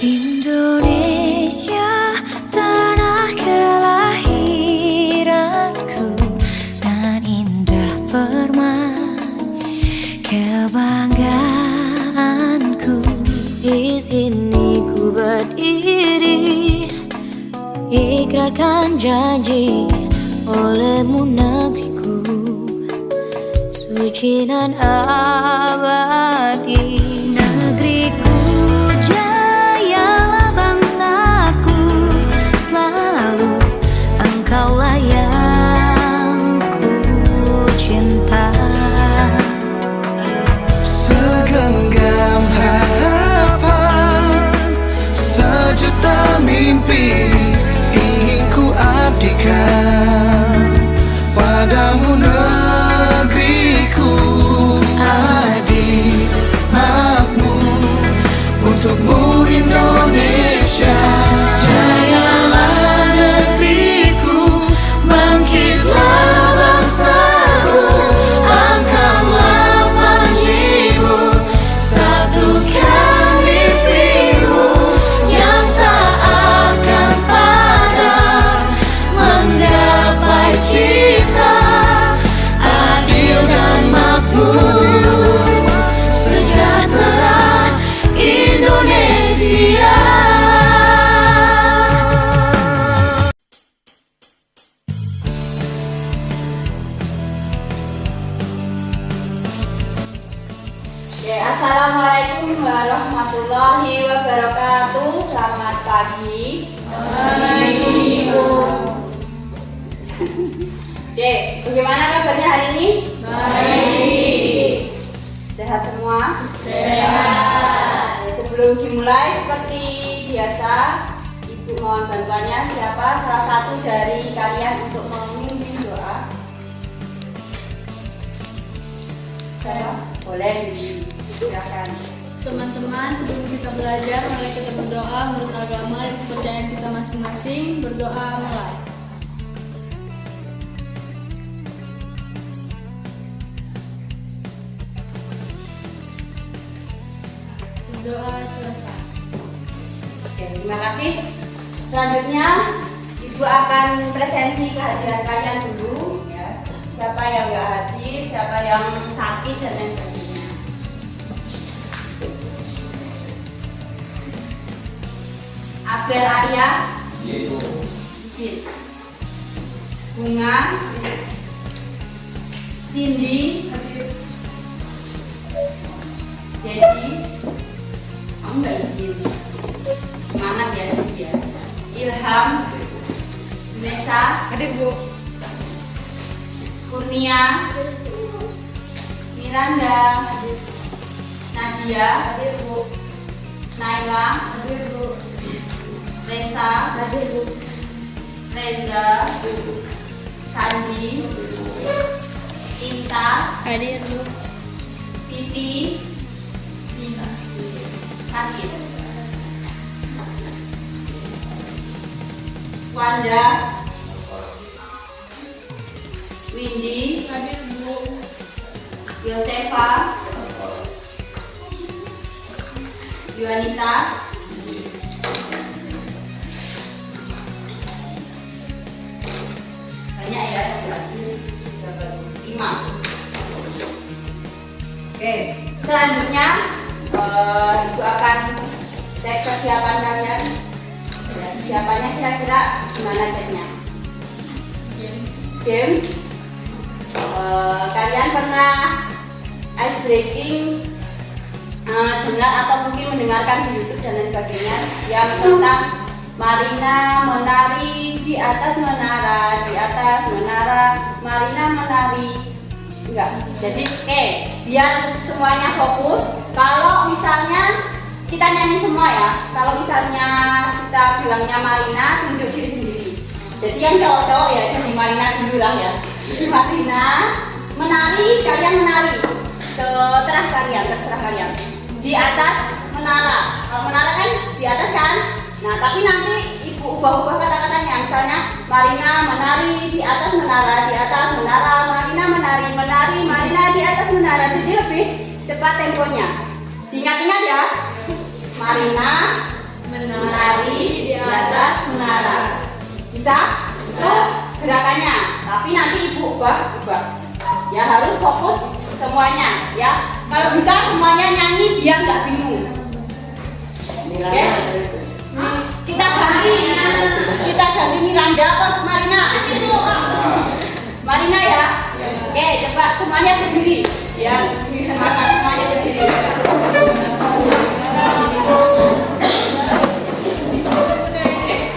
Indonesia, tanah kelahiranku, nan indah permai kebanggaanku. Di sini ku berdiri, ikrarkan janji olehmu negeriku, suci dan abadi. Negeriku, jayalah bangsaku, selalu engkaulah yang ku cinta. Segenggam harapan, sejuta mimpi ingin ku abdikan padamu negeriku. Adik makmur untukmu Indonesia. Jayalah negeriku, bangkitlah bangsaku, angkatlah panjimu, satukan mimpimu yang tak akan padam, menggapai cita adil dan makmur, sejahtera Indonesia. Assalamualaikum warahmatullahi wabarakatuh. Selamat pagi. Waalaikumsalam. Oke, bagaimana kabarnya hari ini? Baik. Sehat semua? Sehat. Sebelum dimulai seperti biasa, Ibu mohon bantuannya siapa salah satu dari kalian untuk memimpin doa? Siapa? Boleh silakan. Teman-teman, sebelum kita belajar, mari kita berdoa menurut agama dan kepercayaan kita masing-masing. Berdoa mulai. Berdoa selesai. Oke, terima kasih. Selanjutnya, Ibu akan presensi kehadiran kalian dulu. Ya. Siapa yang nggak hadir, siapa yang sakit dan lain sebagainya. Abel Arya, Izin. Bunga, Cindy, Jadi, kamu nggak izin. Semangat ya, Dedi ya. Ilham, Mesa, Hadir, Bu. Kurnia, Miranda, Nadia, Hadir, Bu. Naila, Hadir, Bu. Reza, Hadir, Bu. Reza, Sandi, Sinta, Hadir, Bu. Siti, Hadir. Wanda, Windy, Hadir, Bu. Yosefa, Yuanita, banyak ya, Imam. Oke, selanjutnya Ibu akan cek kesiapan kalian. Ya, kesiapannya kira-kira gimana ceknya? Games. Kalian pernah ice breaking dengar atau mungkin mendengarkan di YouTube dan lain sebagainya yang tentang Marina menari di atas menara, Marina menari. Enggak. Jadi biar semuanya fokus. Kalau misalnya kita nyanyi semua ya, kalau misalnya kita bilangnya Marina, tunjuk diri sendiri. Jadi yang cowok-cowok ya jadi Marina dulu lah ya. Marina menari, kalian menari. Terserah kalian. Di atas menara. Kalau menara kan di atas kan? Nah, tapi nanti Ibu ubah-ubah kata-katanya. Misalnya Marina menari di atas menara, Marina menari, Marina di atas menara. Jadi lebih cepat temponya. Diingat-ingat ya. Marina Bisa? Itu gerakannya. Tapi nanti ibu ubah. Ya harus fokus semuanya ya. Kalau bisa semuanya nyanyi biar nggak bingung. Oke? Kita ganti Miranda apa Marina? Marina ya. Oke, coba semuanya berdiri. Ya, semuanya berdiri.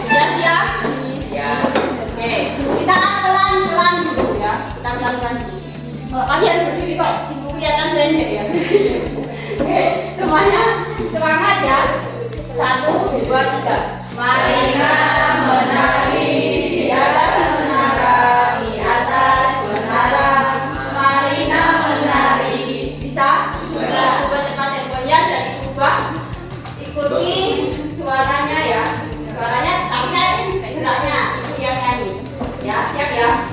Sudah siap? Ya. Oke, kita pelan-pelan dulu ya. Kita pelan-pelan dulu. Kalau kalian berdiri kok, situ kelihatan pendek ya. Oke, semuanya semangat ya. 1, 2, 3. Marina menari di atas menara, di atas menara. Marina menari. Bisa? Bisa. Ubah cepat temponya dan diubah. Ikuti suaranya ya. Suaranya tapi kan geraknya ikuti yang nyanyi. Ya, siap ya.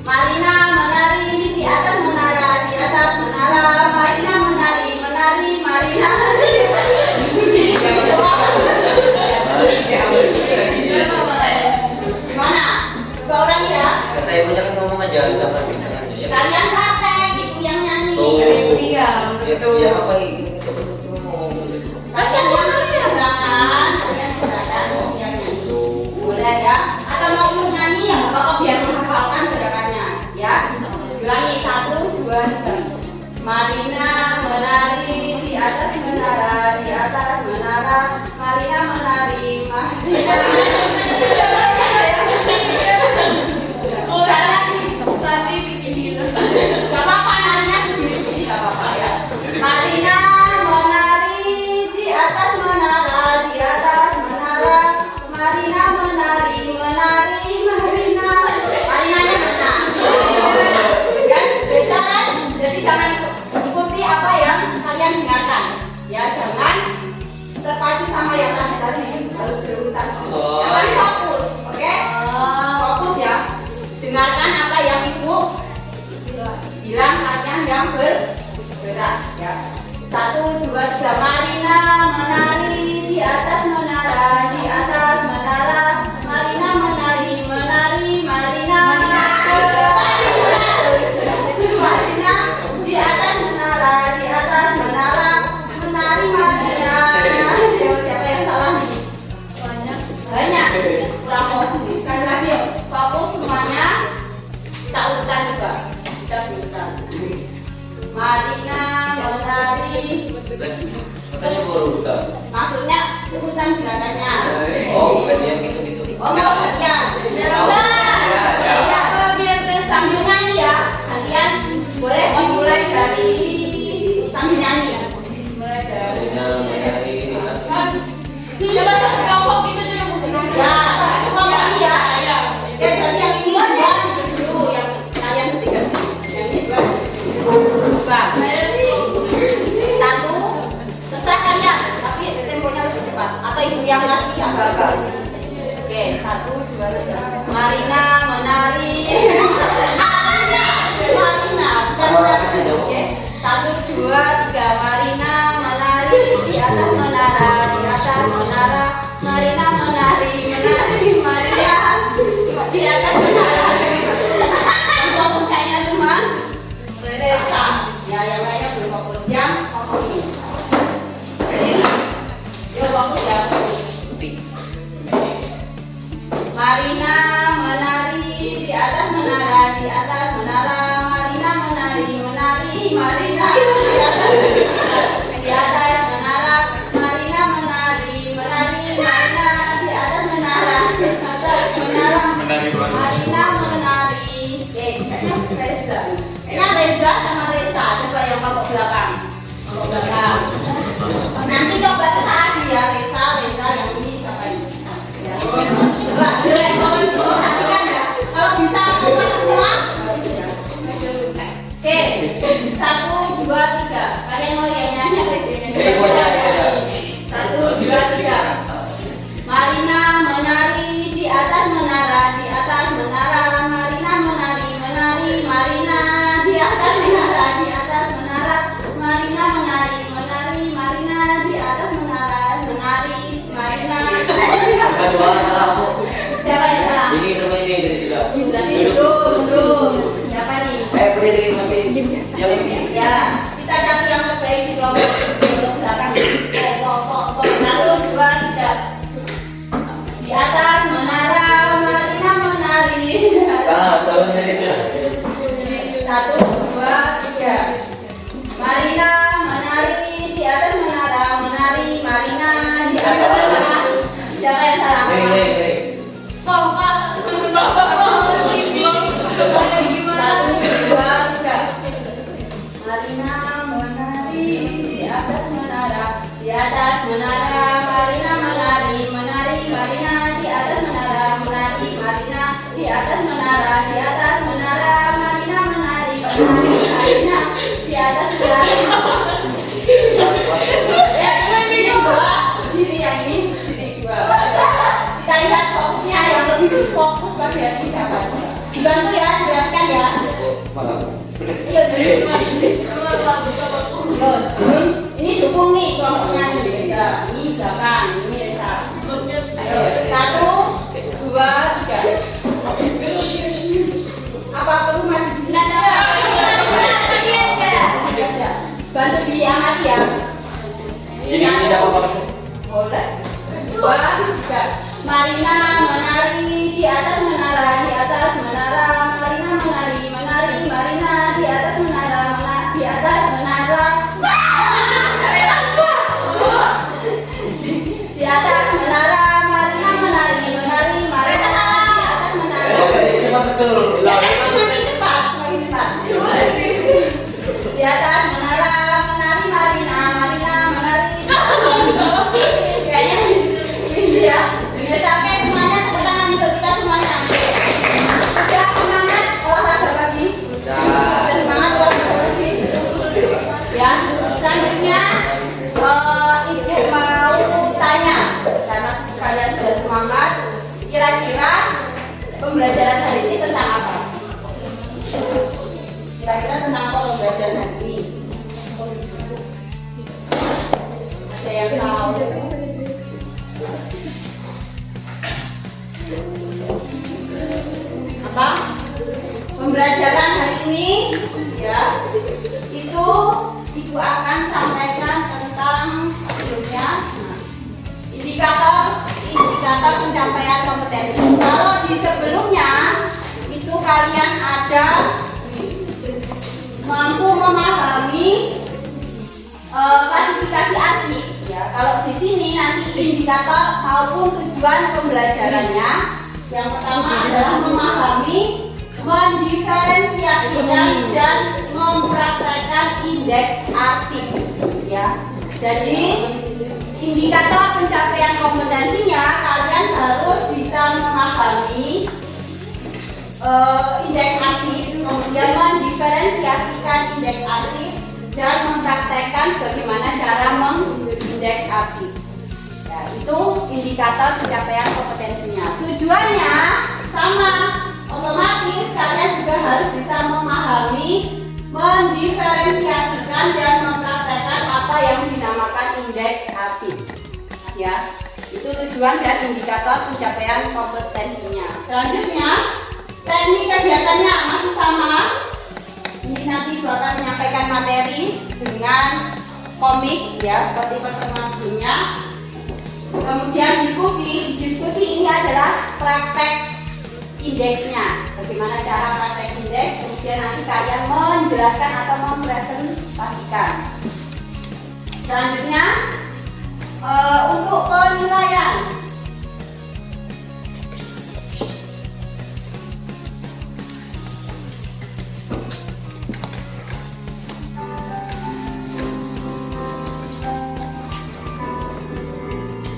Marina menari di atas menara, di atas menara. Marina menari, Marina. Gimana? Dua orang ya? Saya banyak ngomong aja, udah praktik. Kalian praktek, ibu yang nyanyi. Iya, ya apa ini? Kalian gerakan, yang nyanyi. Boleh ya? Atau mau ikut nyanyi ya? Bapak biar menghafalkan gerakannya, ya. Ulangi 1, 2, 3. Marina menari di atas menara, di atas menara. Marina menari, Marina. Tadi bikin gak apa-apa, narinya begini-begini gak apa-apa ya. Marina menari di atas menara, di atas menara. Marina menari, Marina. Marinanya mana? Kan beda kan? Jadi jangan ikuti apa yang kalian dengarkan. Ya jangan terpacu sama yang tadi harus berurutan. Jangan fokus, oke? Fokus ya. Dengarkan apa yang ibu bilang, kalian yang bergerak ya. 1, 2, 3. Marina menari di atas menara, di atas menara. Marina menari, Marina. Marina di atas menara, di atas menara. Menari Marina. Siapa yang salah nih? Banyak. Kurang fokus. Sekali lagi yuk. Fokus semuanya. Kita urutan juga. Kita urutan. Marina menari. Katanya urutan. Maksudnya urutan gerakannya. Oh, bukan yang gitu-gitu. Oh, mau gantian. Sambil nyanyi ya. Kalian boleh dimulai dari sambil nyanyi ya. Mulai dari. Coba satu kelompok kita juga butuh. Ya, satu kelompok ini ya. Oke, berarti yang ini dua dulu yang kalian mesti ganti. Yang ini dua. Bukan. 1. Terserah kalian, tapi temponya lebih cepat. Atau isu yang masih agak-agak. Oke, 1, 2, 3. Marina menari. Marina, bukan menari. Oke, 1, 2, 3. Marina menari di atas menara, di atas menara. Marina menari, Marina di atas menara. Yang fokus kayaknya cuma Reza. Ya, yang lainnya belum fokus. Yang fokus ini. Jadi, yuk fokus ya. Marina menari di atas menara, di atas menara. Marina menari, Marina di atas menara. Marina menari, Marina di atas menara, Marina menari. Kayaknya Reza. Kayaknya Reza sama Reza. Coba yang kelompok belakang. Nanti coba kita adu ya, Reza yang ini siapa ini? Coba perhatikan ya. Kalau bisa buka semua. Oke, 1, 2, 3. Kalian mau yang nyanyi apa itu? 1, 2, 3. Marina menari di atas menara, di atas menara. Marina menari, Marina di atas menara, di atas menara. Marina menari, Marina di atas menara, menari, Marina. Siapa yang salah? ini jadi 2. Kita lihat fokusnya yang lebih fokus bagian ucapan. Dibantu ya, diperhatikan ya. Iya, ini dukung nih kelompoknya nih, Reza. Ini belakang, ini Reza. Ayo, 1, 2, 3. Apa perlu maju di sini? Bantu diangkat ya. Ini tidak apa-apa. Boleh. 2, 3. Marina menari di atas menara, di atas menara. Marina menari, menari, Marina di atas menara, di atas menara. Di atas menara, Marina menari, menari, Marina di atas menara. Ini mah keseluruh. Semakin cepat, semakin cepat. Di atas menara, menari Marina, Marina menari. Kayaknya ini ya. Sampai semuanya tepuk tangan untuk kita semuanya. Sudah semangat olahraga lagi. Sudah semangat olahraga lagi. Ya, selanjutnya ibu mau tanya karena kalian sudah semangat. Kira-kira pembelajaran hari ini tentang apa? Kira-kira tentang apa pembelajaran hari ini? Ada yang tahu? Apa? Pembelajaran hari ini ya itu ibu akan sampaikan tentang sebelumnya indikator pencapaian kompetensi. Kalau di sebelumnya itu kalian ada mampu memahami klasifikasi arsip ya. Kalau di sini nanti indikator maupun tujuan pembelajarannya yang pertama adalah memahami, mendiferensiasikan dan mempraktekkan indeks arsip ya. Jadi indikator pencapaian kompetensinya kalian harus bisa memahami indeks arsip, kemudian mendiferensiasikan indeks arsip dan mempraktekkan bagaimana cara mengindeks arsip. Ya, itu indikator pencapaian kompetensinya. Tujuannya sama, otomatis kalian juga harus bisa memahami, mendiferensiasikan dan mempraktekkan apa yang dinamakan indeks arsip. Ya, itu tujuan dan indikator pencapaian kompetensinya. Selanjutnya, teknik kegiatannya masih sama. Ini nanti Ibu akan menyampaikan materi dengan komik ya, seperti pertemuan sebelumnya. Kemudian di diskusi ini adalah praktek indeksnya. Bagaimana cara praktek indeks, kemudian nanti kalian menjelaskan atau mempresentasikan. Selanjutnya untuk penilaian.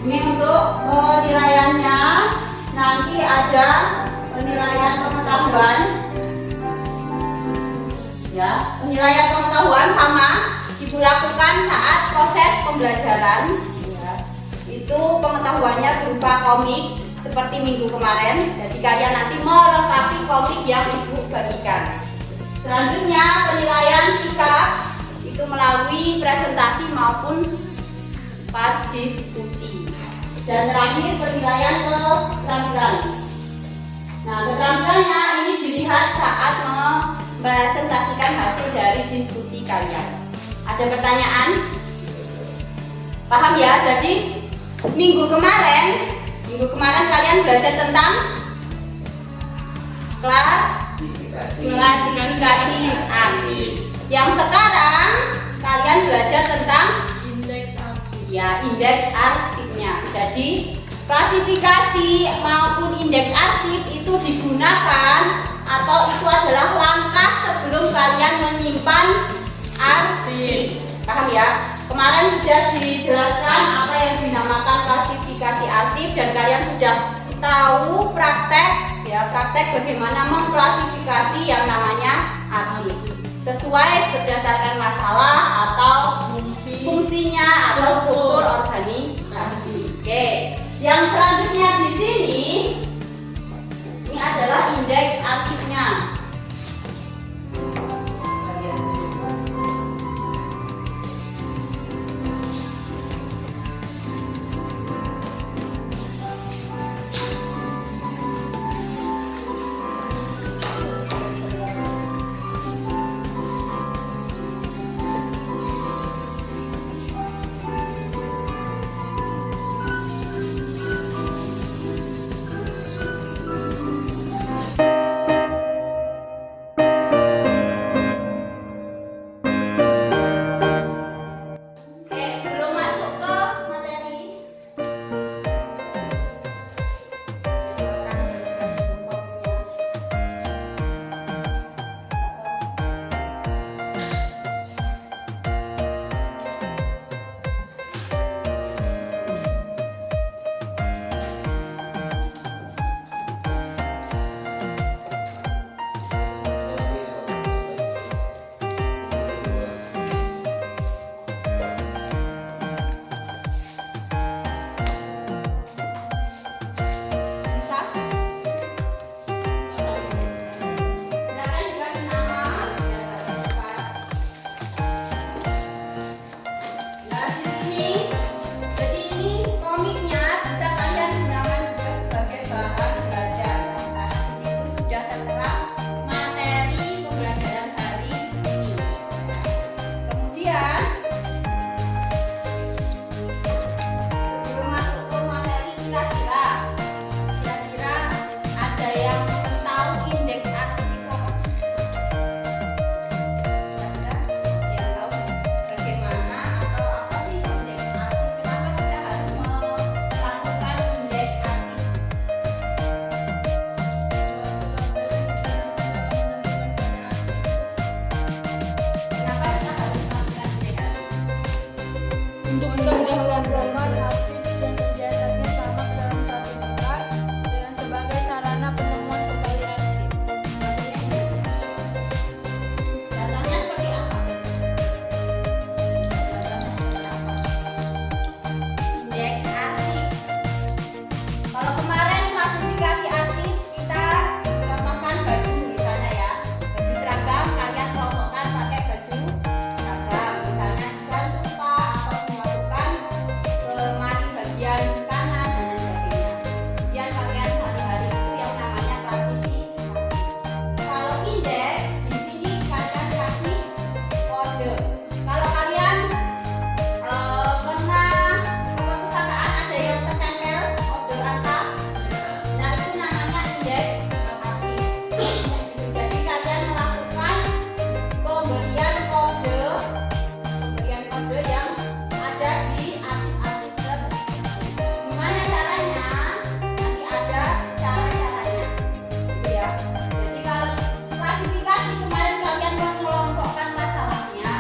Ini untuk penilaiannya nanti ada penilaian pengetahuan. Ya, penilaian pengetahuan sama Ibu lakukan saat proses pembelajaran. Ya, itu pengetahuannya berupa komik seperti minggu kemarin. Jadi kalian nanti melengkapi komik yang Ibu bagikan. Selanjutnya penilaian sikap itu melalui presentasi maupun pas diskusi. Dan terakhir penilaian keterampilan. Nah, keterampilannya ini dilihat saat mempresentasikan hasil dari diskusi kalian. Ada pertanyaan? Paham ya? Jadi minggu kemarin kalian belajar tentang klasifikasi arsip. Yang sekarang kalian belajar tentang Indeks arsip. ya, indeks arsipnya. Jadi klasifikasi maupun indeks arsip itu digunakan atau itu adalah langkah sebelum kalian menyimpan arsip. Paham ya? Kemarin sudah dijelaskan apa yang dinamakan klasifikasi arsip dan kalian sudah tahu praktek bagaimana mengklasifikasi yang namanya arsip sesuai berdasarkan masalah atau fungsinya atau struktur organisasi. Oke. Oke, yang selanjutnya di sini ini adalah indeks arsipnya. Oke, sebelum masuk ke materi, bisa? Silakan dikasih nama biar tak lupa. Nah, di sini, jadi ini komiknya bisa kalian gunakan juga sebagai bahan belajar. Nah, di situ sudah tertera materi pembelajaran hari ini. Kemudian sebelum masuk ke materi, kira-kira ada yang tahu indeks arsip itu apa? Kira-kira ada yang tahu bagaimana atau apa sih indeks arsip? Kenapa kita harus melakukan indeks arsip? Kenapa kita harus melakukan indeks arsip? Untuk mendapatkan arsip yang kegiatannya sama dalam satu tempat dengan sebagai sarana penemuan kembali arsip. Caranya seperti apa? Indeks arsip. Kalau kemarin klasifikasi arsip kita contohkan baju misalnya ya. Baju seragam kalian kelompokkan pakai baju seragam. Misalnya gantung pak atau memasukkan ke lemari bagian kanan dan lain sebagainya. Kemudian pakaian sehari-hari itu yang namanya klasifikasi. Kalau indeks di sini kalian kasih kode. Kalau kalian pernah ke perpustakaan ada yang tertempel kode angka, nah itu namanya indeks arsip. Jadi kalian melakukan pemberian kode yang ada di arsip-arsip tersebut. Gimana caranya? Nanti ada cara-caranya, gitu ya. Jadi kalau klasifikasi kemarin kalian mengelompokkan masalahnya,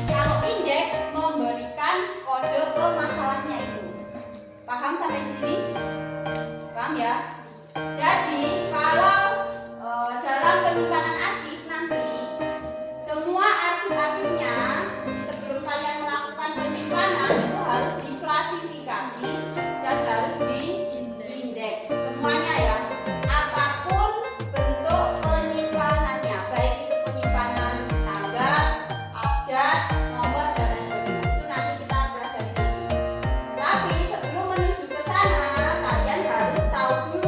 kalau indeks memberikan kode ke masalahnya itu. Paham sampai di sini? Paham ya? Jadi kalau dalam penyimpanan arsip nanti semua arsip-arsipnya sebelum kalian melakukan penyimpanan itu harus diklasifikasi dan harus diindeks semuanya ya. Apapun bentuk penyimpanannya, baik itu penyimpanan tanggal, abjad, nomor dan lain sebagainya. Itu nanti kita pelajari nanti. Tapi sebelum menuju ke sana, kalian harus tahu dulu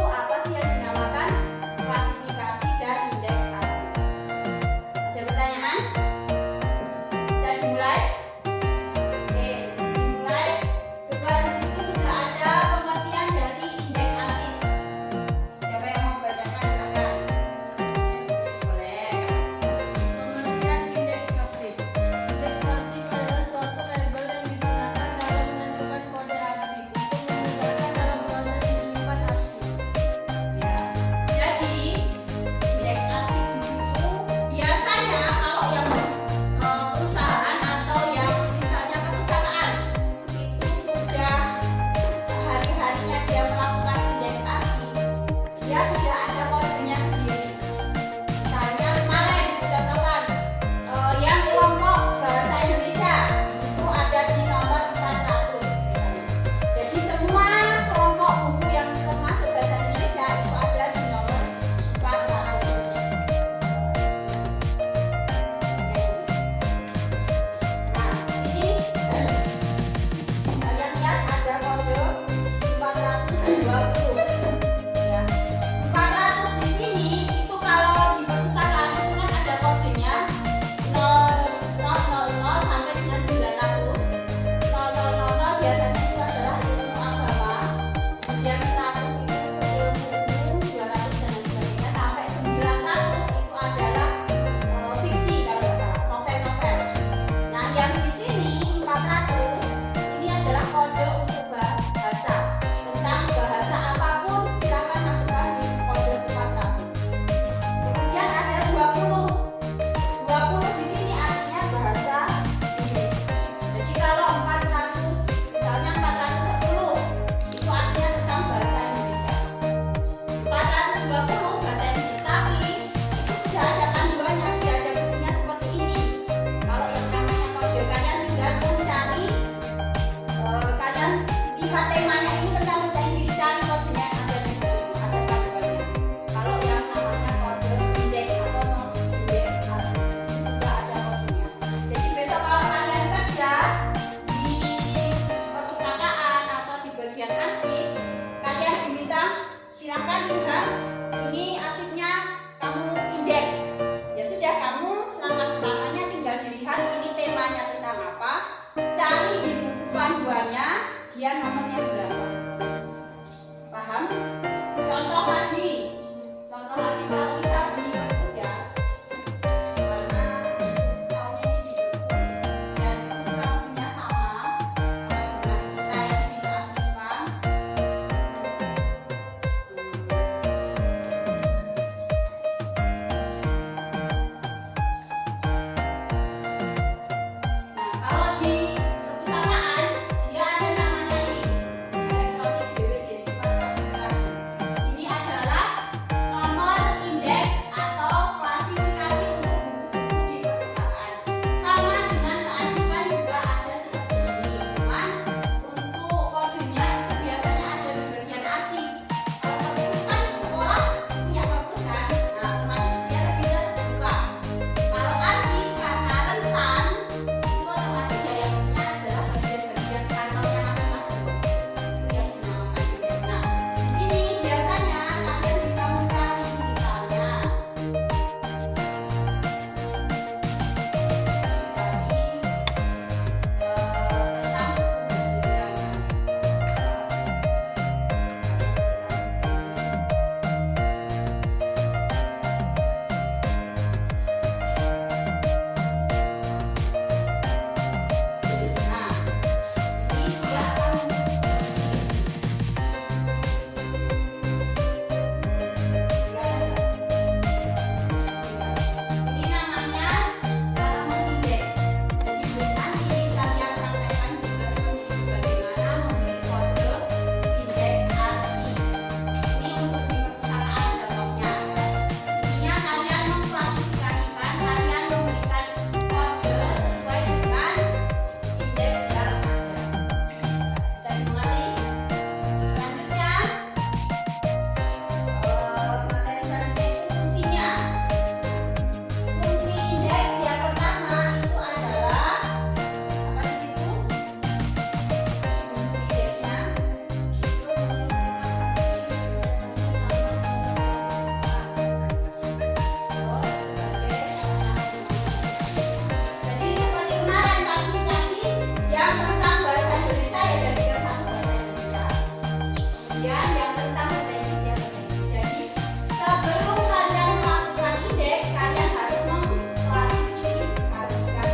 Kemudian yang tentang bahasa Inggris. Jadi sebelum kalian melakukan indeks, kalian harus mengklasifikasikan.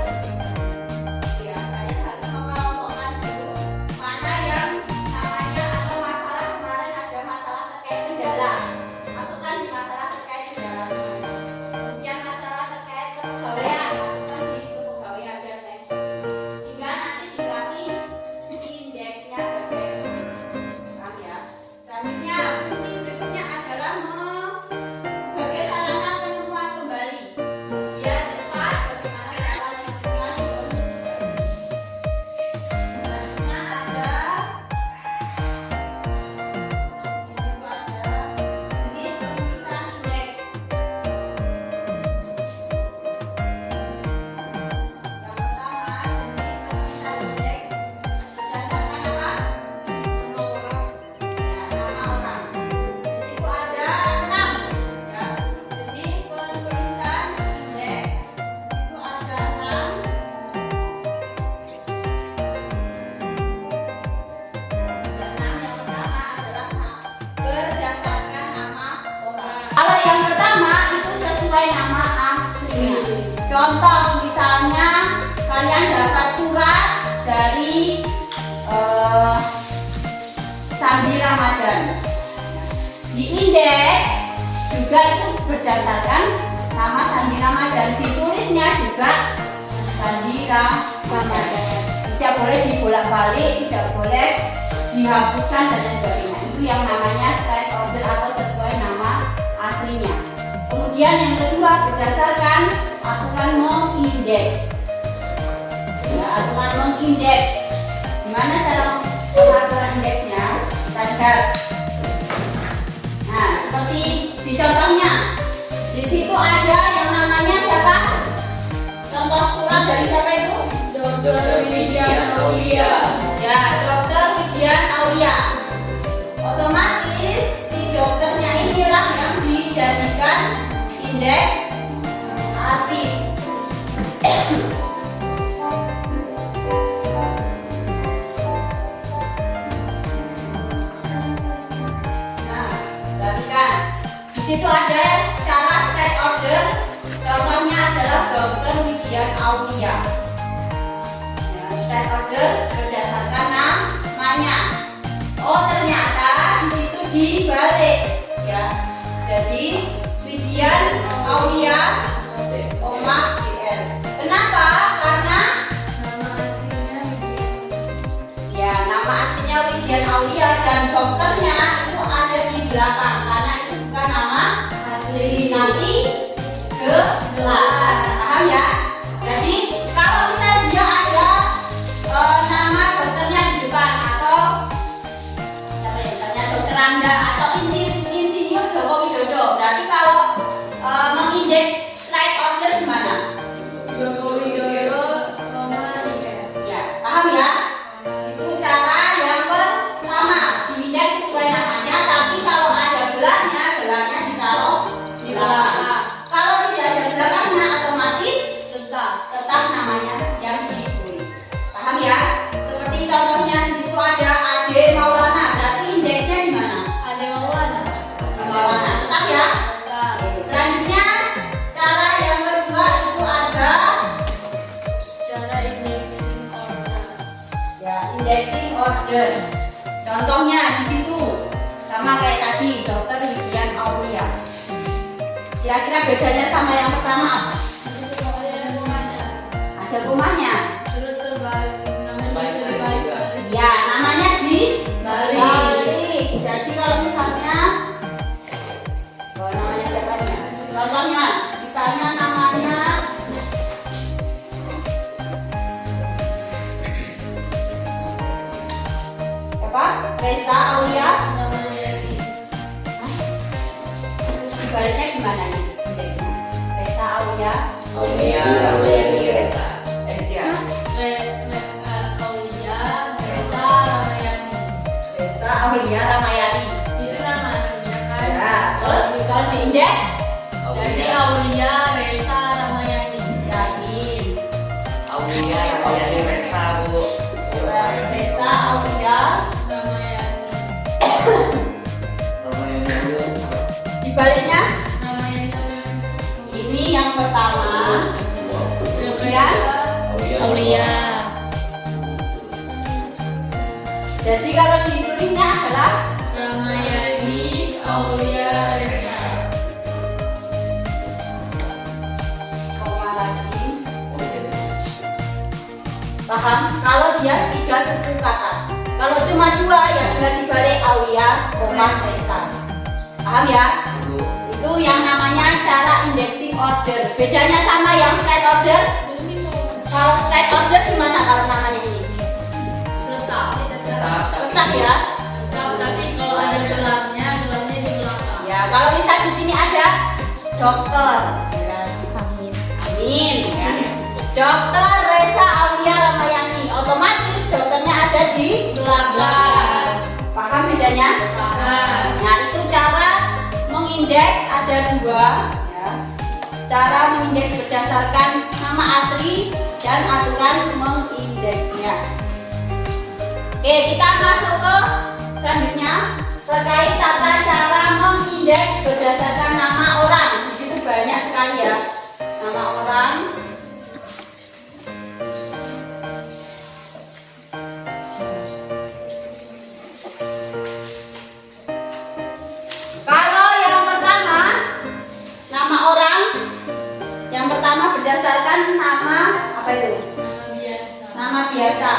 Ya, kalian harus mengelompokkan dulu mana yang namanya atau masalah kemarin ada masalah terkait kendala. Masukkan di masalah terkait kendala semuanya. Kemudian masalah terkait kepegawaian, masukkan di kepegawaian dan lain. Tinggal nanti dikasih indeksnya bagaimana. Paham ya? Selanjutnya fungsi berikutnya adalah sebagai sarana penemuan kembali. Dia cepat bagaimana cara menemukan kembali. Selanjutnya ada jenis penulisan indeks. Yang pertama, jenis penulisan indeks berdasarkan apa? Ya, nama orang. Di situ ada 6 ya. Jenis penulisan indeks itu ada 6. Yang pertama adalah berdasarkan nama orang. Kalau yang pertama itu sesuai nama aslinya. Contoh misalnya kalian dapat surat dari Sandi Ramadan. Di indeks juga itu berdasarkan nama Sandi Ramadan. Ditulisnya juga Sandi Ramadan. Tidak boleh dibolak-balik, tidak boleh dihapuskan dan lain sebagainya. Itu yang namanya straight order atau sesuai nama aslinya. Kemudian yang kedua berdasarkan aturan mengindeks. Ya, aturan mengindeks. Gimana cara pengaturan indeksnya? Kita lihat. Nah, seperti di contohnya, di situ ada yang namanya siapa? Contoh surat dari siapa itu? Dr. Widian Aulia. Ya, Dokter Widian Aulia. Otomatis si dokternya inilah yang dijadikan indeks asli. Nah, perhatikan. Di situ ada cara straight order. Contohnya adalah Dokter Widian Aulia. Ya, straight order berdasarkan namanya. Oh, ternyata di situ dibalik ya. Jadi Widian Aulia koma GR. Kenapa? Karena ya nama aslinya Widian Aulia dan dokternya itu ada di belakang karena itu bukan nama asli. Nanti ke belakang. Paham ya? Jadi kalau misalnya dia ada nama dokternya di depan atau siapa ya, misalnya dokter Anda atau insinyur Joko Widodo, berarti kalau mengindeks straight order gimana? Joko Widodo, Ya, paham ya? Itu cara yang pertama, diindeks sesuai namanya, tapi kalau ada gelarnya ditaruh di belakang. Kalau tidak ada belakangnya, otomatis tetap namanya yang ditulis. Paham ya? Seperti contohnya di situ ada Ade Maulana, berarti indeksnya di mana? ada Maulana. Di Maulana, tetap ya? Selanjutnya, cara yang kedua itu ada Cara indexing order. ya indexing order. Contohnya di situ sama kayak tadi Dokter Widian Aulia. Kira-kira bedanya sama yang pertama apa? Nanti pokoknya ada rumahnya. Ada rumahnya. Terus terbalik, namanya Balik lagi terbalik. juga. Iya, namanya di Balik. balik. Jadi kalau misalnya namanya siapa nih? Contohnya, misalnya namanya apa? Reza Aulia. Namanya di Ibaratnya gimana nih indeksnya? Reza Aulia. Aulia Ramayani Reza. Ya. Aulia, Reza, Ramayani. Reza Aulia Ramayani. Itu namanya kan. Ya, terus kalau di indeks Jadi Aulia Aulia, Reza, Ramayani. jadi Aulia Ramayani Reza, Bu. Reza Aulia Ramayani. Dibaliknya namanya ini yang pertama, kemudian Aulia. jadi kalau ditulisnya adalah Ramayani Aulia Resa. koma lagi. Paham? Kalau dia 3 suku kata. Kalau cuma 2 ya tinggal dibalik Aulia, koma Resa. Paham ya? Itu yang namanya cara indexing order. Bedanya sama yang straight order. Kalau straight order gimana kalau namanya ini? Tetap ya. Tapi kalau ada gelarnya di belakang. Ya, kalau misal di sini ada dokter. Amin. Ya. Dokter Resa Aulia Ramayani. Otomatis dokternya ada di belakang. Paham bedanya? Nah, itu cara mengindeks ada 2 ya. Cara mengindeks berdasarkan nama asli dan aturan mengindeksnya. Oke, kita masuk ke selanjutnya terkait tata cara mengindeks berdasarkan nama orang. Di situ banyak sekali ya nama orang. Kalau yang pertama nama orang, yang pertama berdasarkan nama apa itu? Nama biasa.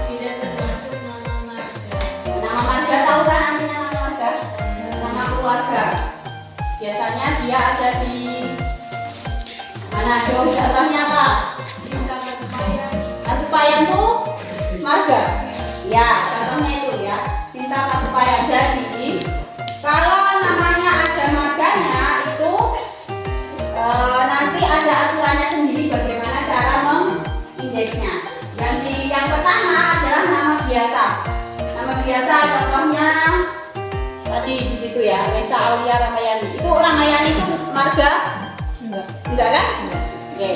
Tidak termasuk nama marga. Nama marga tahu kan artinya nama marga? Nama keluarga. Biasanya dia ada di Manado. Contohnya apa? Katupayan tuh marga. Ya, contohnya itu ya. Cinta Katupayan. Jadi kalau namanya ada marganya itu nanti ada aturannya sendiri bagaimana cara mengindeksnya. Yang pertama adalah nama biasa. Nama biasa contohnya tadi di situ ya, Resa Aulia Ramayani. Itu Ramayani itu marga? Enggak kan? Oke.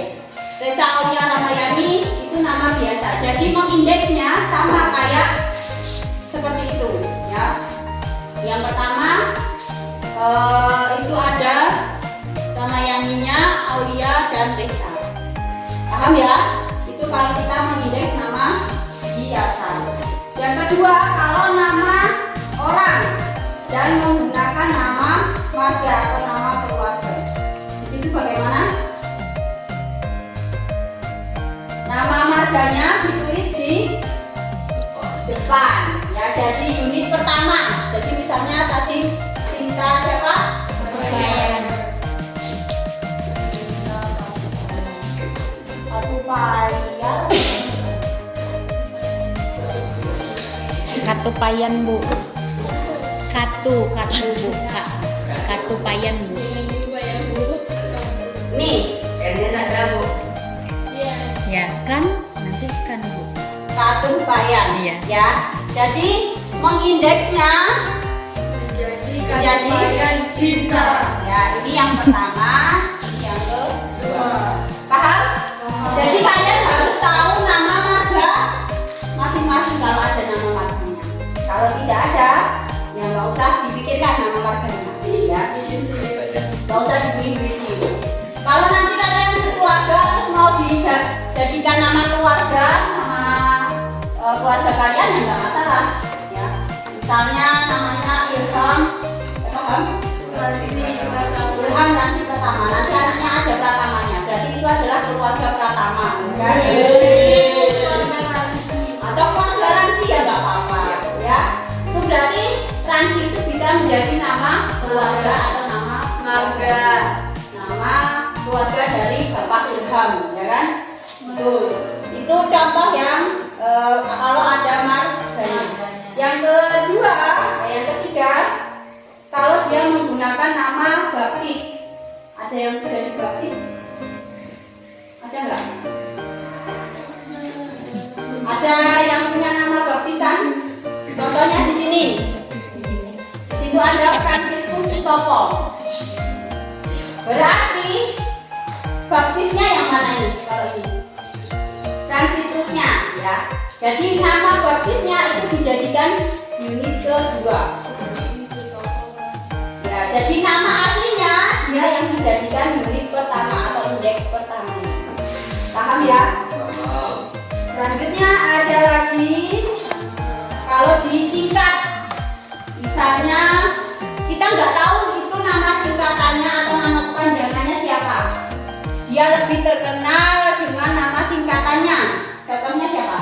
Resa Aulia Ramayani itu nama biasa. Jadi mengindeksnya sama kayak seperti itu ya. Yang pertama itu ada Ramayaninya Aulia dan Resa. Paham ya? Itu kalau kita mengindeks nama biasa. Yang kedua, kalau nama orang dan menggunakan nama marga atau nama keluarga. Di situ bagaimana? Nama marganya ditulis di depan. Ya, jadi unit pertama. Jadi misalnya tadi Cinta siapa? Katupayan. Katupayan Bu. Katu Bu. Katupayan Bu. Jangan dibayar Bu. Nih, Ini ada Bu. Iya. Ya kan? Nanti kan Bu. Katupayan. Iya. Ya. Jadi mengindeksnya Jadi Jadi, Katupayan Cinta. ya ini yang pertama, ini yang kedua. Paham? Jadi kalian harus tahu nama marga masing-masing kalau ada nama marganya. Kalau tidak ada, ya nggak usah dipikirkan nama marganya. Ya, nggak usah dibikin. Kalau nanti kalian berkeluarga terus mau dijadikan nama keluarga, nama keluarga kalian ya nggak masalah. Ya, misalnya namanya Ilham, paham? Ilham nanti Pratama, nanti anaknya ada Pratamanya, berarti itu adalah keluarga Pratama, kan? Atau keluarga Ransi ya nggak apa-apa, ya. Itu berarti Ransi itu bisa menjadi nama keluarga atau nama marga, nama keluarga dari Bapak Ilham, ya kan? Itu contoh yang kalau ada marganya. Yang kedua, yang ketiga, kalau dia menggunakan nama baptis. Ada yang sudah dibaptis? Ada nggak? Ada yang punya nama baptisan? Contohnya di sini. Di situ ada Franciscus Sutopo. Berarti baptisnya yang mana ini? Kalau ini Franciscusnya, ya. Jadi nama baptisnya itu dijadikan unit kedua. Ya, jadi nama aslinya dijadikan unit pertama atau indeks pertama. Paham ya? Selanjutnya ada lagi kalau disingkat, misalnya kita nggak tahu itu nama singkatannya atau nama kepanjangannya siapa. Dia lebih terkenal dengan nama singkatannya. Contohnya siapa?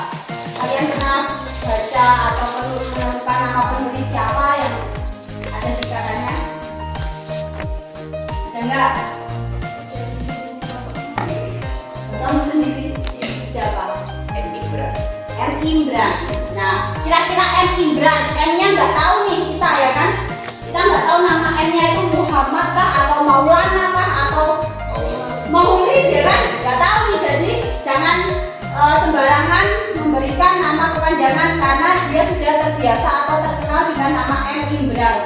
Kalian pernah baca atau perlu menemukan nama penulis siapa yang ada singkatannya? Ada nggak? Kamu sendiri siapa? M. Imran. M. Imran. Nah, kira-kira M. Imran, M-nya nggak tahu nih kita ya kan? Kita nggak tahu nama M-nya itu Muhammad kah atau Maulana kah atau Maulid ya kan? Nggak tahu nih, jadi jangan sembarangan memberikan nama kepanjangan karena dia sudah terbiasa atau terkenal dengan nama M. Imran.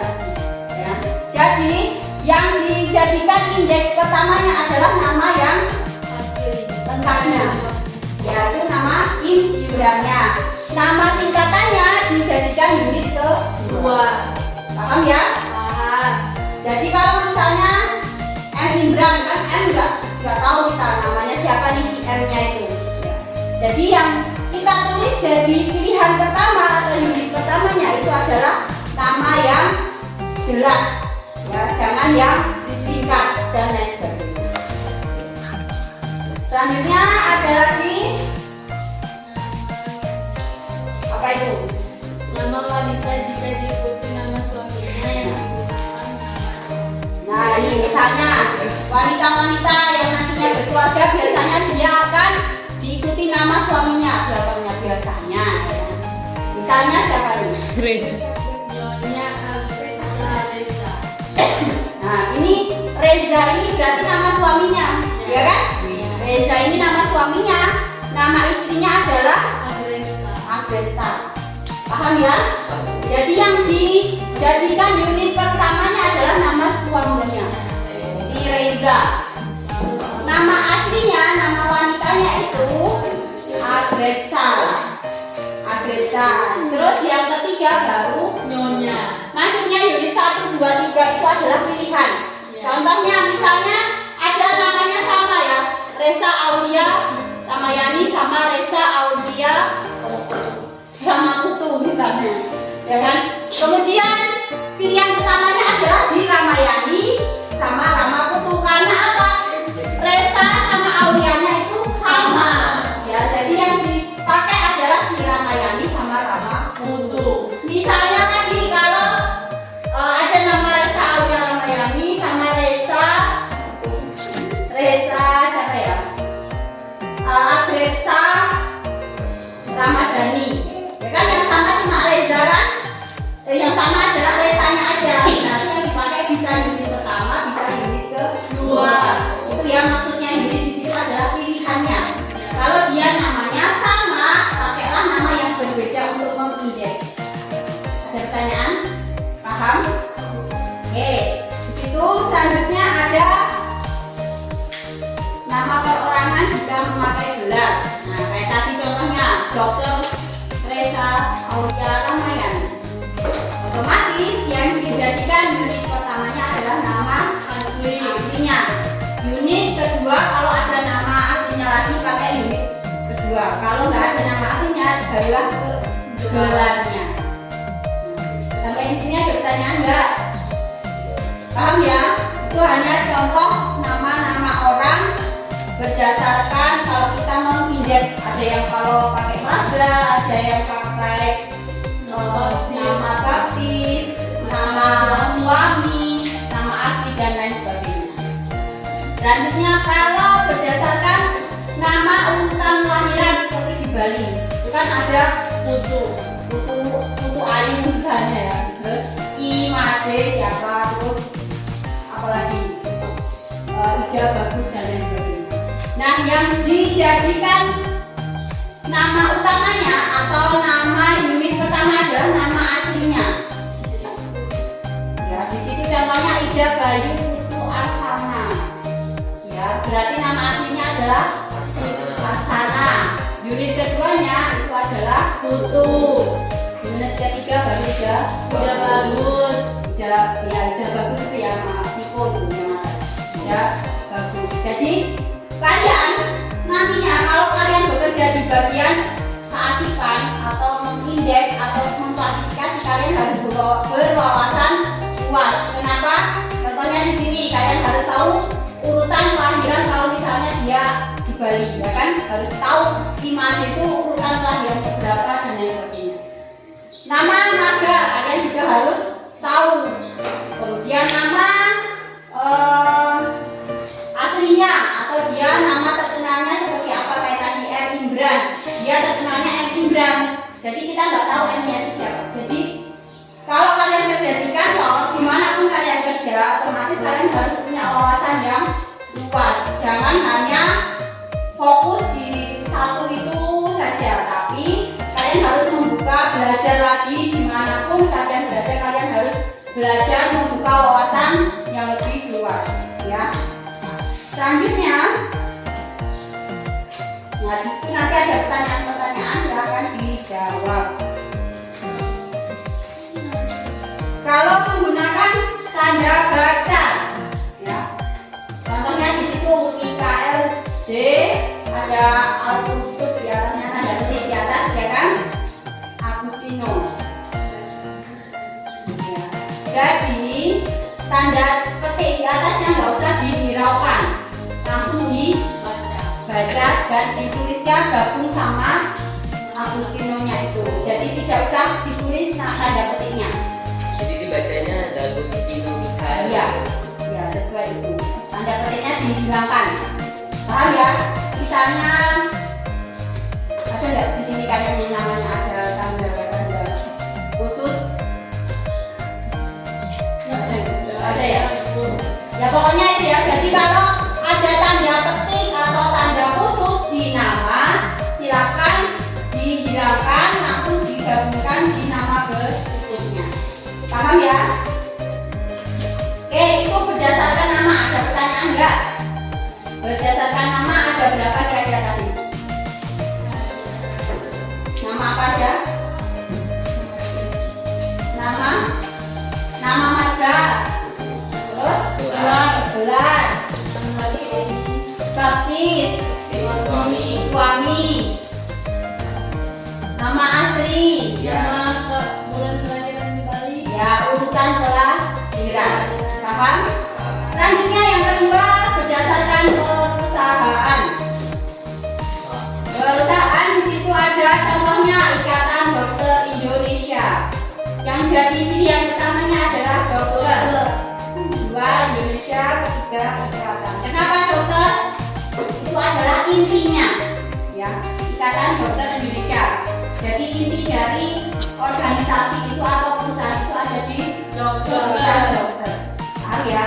Ya. Jadi yang dijadikan indeks pertamanya adalah nama yang lengkapnya, yaitu nama Imrannya. Nama singkatannya dijadikan unit kedua. Paham ya? Paham. Jadi kalau misalnya M. Imran kan M nggak tahu kita namanya siapa nih si M-nya itu. Ya. Jadi yang kita tulis jadi pilihan pertama atau unit pertamanya itu adalah nama yang jelas. Ya, jangan yang disingkat dan lain sebagainya. Selanjutnya ada lagi apa itu? Nama wanita jika diikuti nama suaminya yang digunakan Nah ini misalnya wanita-wanita yang nantinya berkeluarga biasanya dia akan diikuti nama suaminya belakangnya biasanya. Ya. Misalnya siapa ini? Nyonya Alfreda Reza. Nah ini Reza ini berarti nama suaminya, ya kan? Reza ini nama suaminya, nama istrinya adalah Agresta. Paham ya? Jadi yang dijadikan unit pertamanya adalah nama suaminya, si Reza. Nama aslinya, nama wanitanya itu Agresta. Terus yang ketiga baru Nyonya. maksudnya unit 1, 2, 3 itu adalah pilihan. Contohnya misalnya ada namanya sama ya, Reza Aulia Ramayani sama Reza Aulia Ramaputu misalnya, ya kan? Kemudian pilihan pertamanya adalah di Ramayani sama Ramaputu karena apa? Reza sama Aulianya itu sama, ya. Jadi yang dipakai adalah si Ramayani sama Ramaputu. Misalnya tadi kalau ada nama Reza Aulia Ramayani sama Reza siapa ya? Agresta Ramadhani. Ya kan yang sama cuma Reza kan? Yang sama adalah Rezanya aja. Nanti yang dipakai bisa unit pertama, bisa unit kedua. Itu ya maksudnya unit di situ adalah pilihannya. Kalau dia namanya sama, pakailah nama yang berbeda untuk mengindeks. Ada pertanyaan? Paham? Oke. Di situ selanjutnya ada nama perorangan jika memakai gelar. Nah, kayak tadi contohnya Dr. Reza Aulia Ramayani. Otomatis yang dijadikan unit pertamanya adalah nama aslinya. Unit kedua kalau ada nama aslinya lagi pakai unit kedua. Kalau nggak ada nama aslinya barulah ke gelarnya. Sampai di sini ada pertanyaan nggak? Paham ya? Itu hanya contoh nama-nama orang berdasarkan kalau kita mau indeks, ada yang kalau pakai marga, ada yang pakai nama baptis, nama suami, nama asli dan lain sebagainya. Selanjutnya kalau berdasarkan nama urutan lahiran seperti di Bali, itu kan ada Putu Ayu misalnya ya, terus I Made siapa, terus apalagi Ida Bagus dan lain sebagainya. Nah, yang dijadikan nama utamanya atau nama unit pertama adalah nama aslinya. Ya, di situ contohnya Ida Bayu Putu Arsana. Ya, berarti nama aslinya adalah Arsana. Unit keduanya itu adalah Putu. Unit ketiga baru Ida Udah bagus. Ida Bagus itu ya, maaf Niko itu yang atas. Ya, Jadi kalian nantinya kalau kalian bekerja di bagian keasipan atau mengindeks atau mengklasifikasi, kalian harus berwawasan luas. Kenapa? Contohnya di sini kalian harus tahu urutan kelahiran kalau misalnya dia di Bali, ya kan? Harus tahu di mana itu urutan kelahiran berapa dan lain sebagainya. Nama marga kalian juga harus tahu. Kemudian nama aslinya atau dia nama terkenalnya seperti apa, kayak tadi M. Imran, dia terkenalnya M. Imran. Jadi kita nggak tahu M-nya itu siapa. Jadi kalau kalian kerja di kantor, dimanapun kalian kerja, otomatis kalian harus punya wawasan yang luas. Jangan hanya fokus di satu itu saja, tapi kalian harus membuka, belajar lagi dimanapun kalian berada. Kalian harus belajar membuka wawasan yang lebih luas, ya. Selanjutnya, nah disitu nanti ada pertanyaan-pertanyaan, silahkan dijawab. Kalau menggunakan tanda baca, ya, contohnya di situ IKLD ada Agustus di atasnya, tanda petik di atas, ya kan? Agustino. Ya. Jadi tanda petik di atasnya nggak usah dihiraukan, langsung dibaca dan ditulisnya gabung sama Agustinonya itu. Jadi tidak usah ditulis tanda petiknya. Jadi dibacanya Agustino Mikael. Iya, ya sesuai itu. Tanda petiknya dihilangkan. Paham ya? Misalnya ada nggak di sini kalian yang namanya ada tanda khusus? Ada ya? Ya pokoknya itu ya. Jadi kalau ada tanda petik atau tanda khusus di nama, silakan dihilangkan, langsung digabungkan di nama berikutnya. Paham ya? Oke, itu berdasarkan nama. Ada pertanyaan enggak? Berdasarkan nama ada berapa kira-kira tadi? Nama apa aja? Nama marga. Terus gelar, baptis, suami, nama asli, Nama bulan kelahiran di Bali. ya urutan kelahiran. Paham? Selanjutnya yang kedua, berdasarkan perusahaan. Perusahaan di situ ada contohnya Ikatan Dokter Indonesia. Yang jadi pilihan pertamanya adalah dokter. Dua Indonesia, ketiga Ikatan. Kenapa dokter? Itu adalah intinya, ya, Ikatan Dokter Indonesia. Jadi inti dari organisasi itu atau perusahaan itu ada di dokter. Paham ya?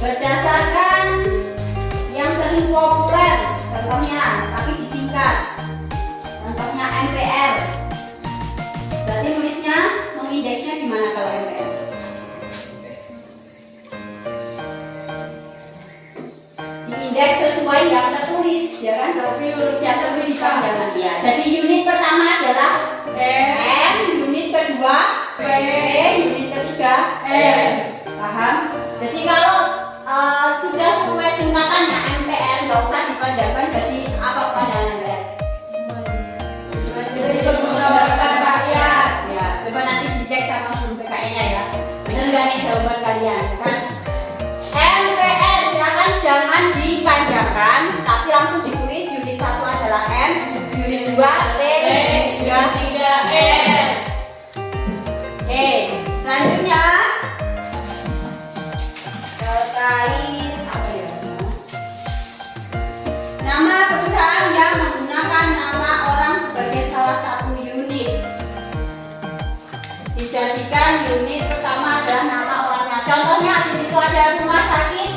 Berdasarkan yang sering populer, contohnya, tapi disingkat. Contohnya MPR. Berarti nulisnya, mengindeksnya gimana kalau MPR? Diindeks sesuai yang tertulis, ya kan? Yang tertulis di panjangan ya. Jadi unit pertama adalah M, unit kedua P, unit ketiga R. Paham? Jadi kalau sudah sesuai singkatannya MPR, nggak usah dipanjangkan jadi apa panjangan MPR? Permusyawaratan rakyat. Ya, coba nanti dicek sama guru PKN-nya ya. Benar nggak nih jawaban kalian? Kan? MPR silakan jangan dipanjangkan, tapi langsung ditulis. Unit 1 adalah M, unit 2 P, unit 3 R. Oke, selanjutnya terkait apa ya? Nama perusahaan yang menggunakan nama orang sebagai salah satu unit. Dijadikan unit pertama adalah nama orangnya. Contohnya di situ ada rumah sakit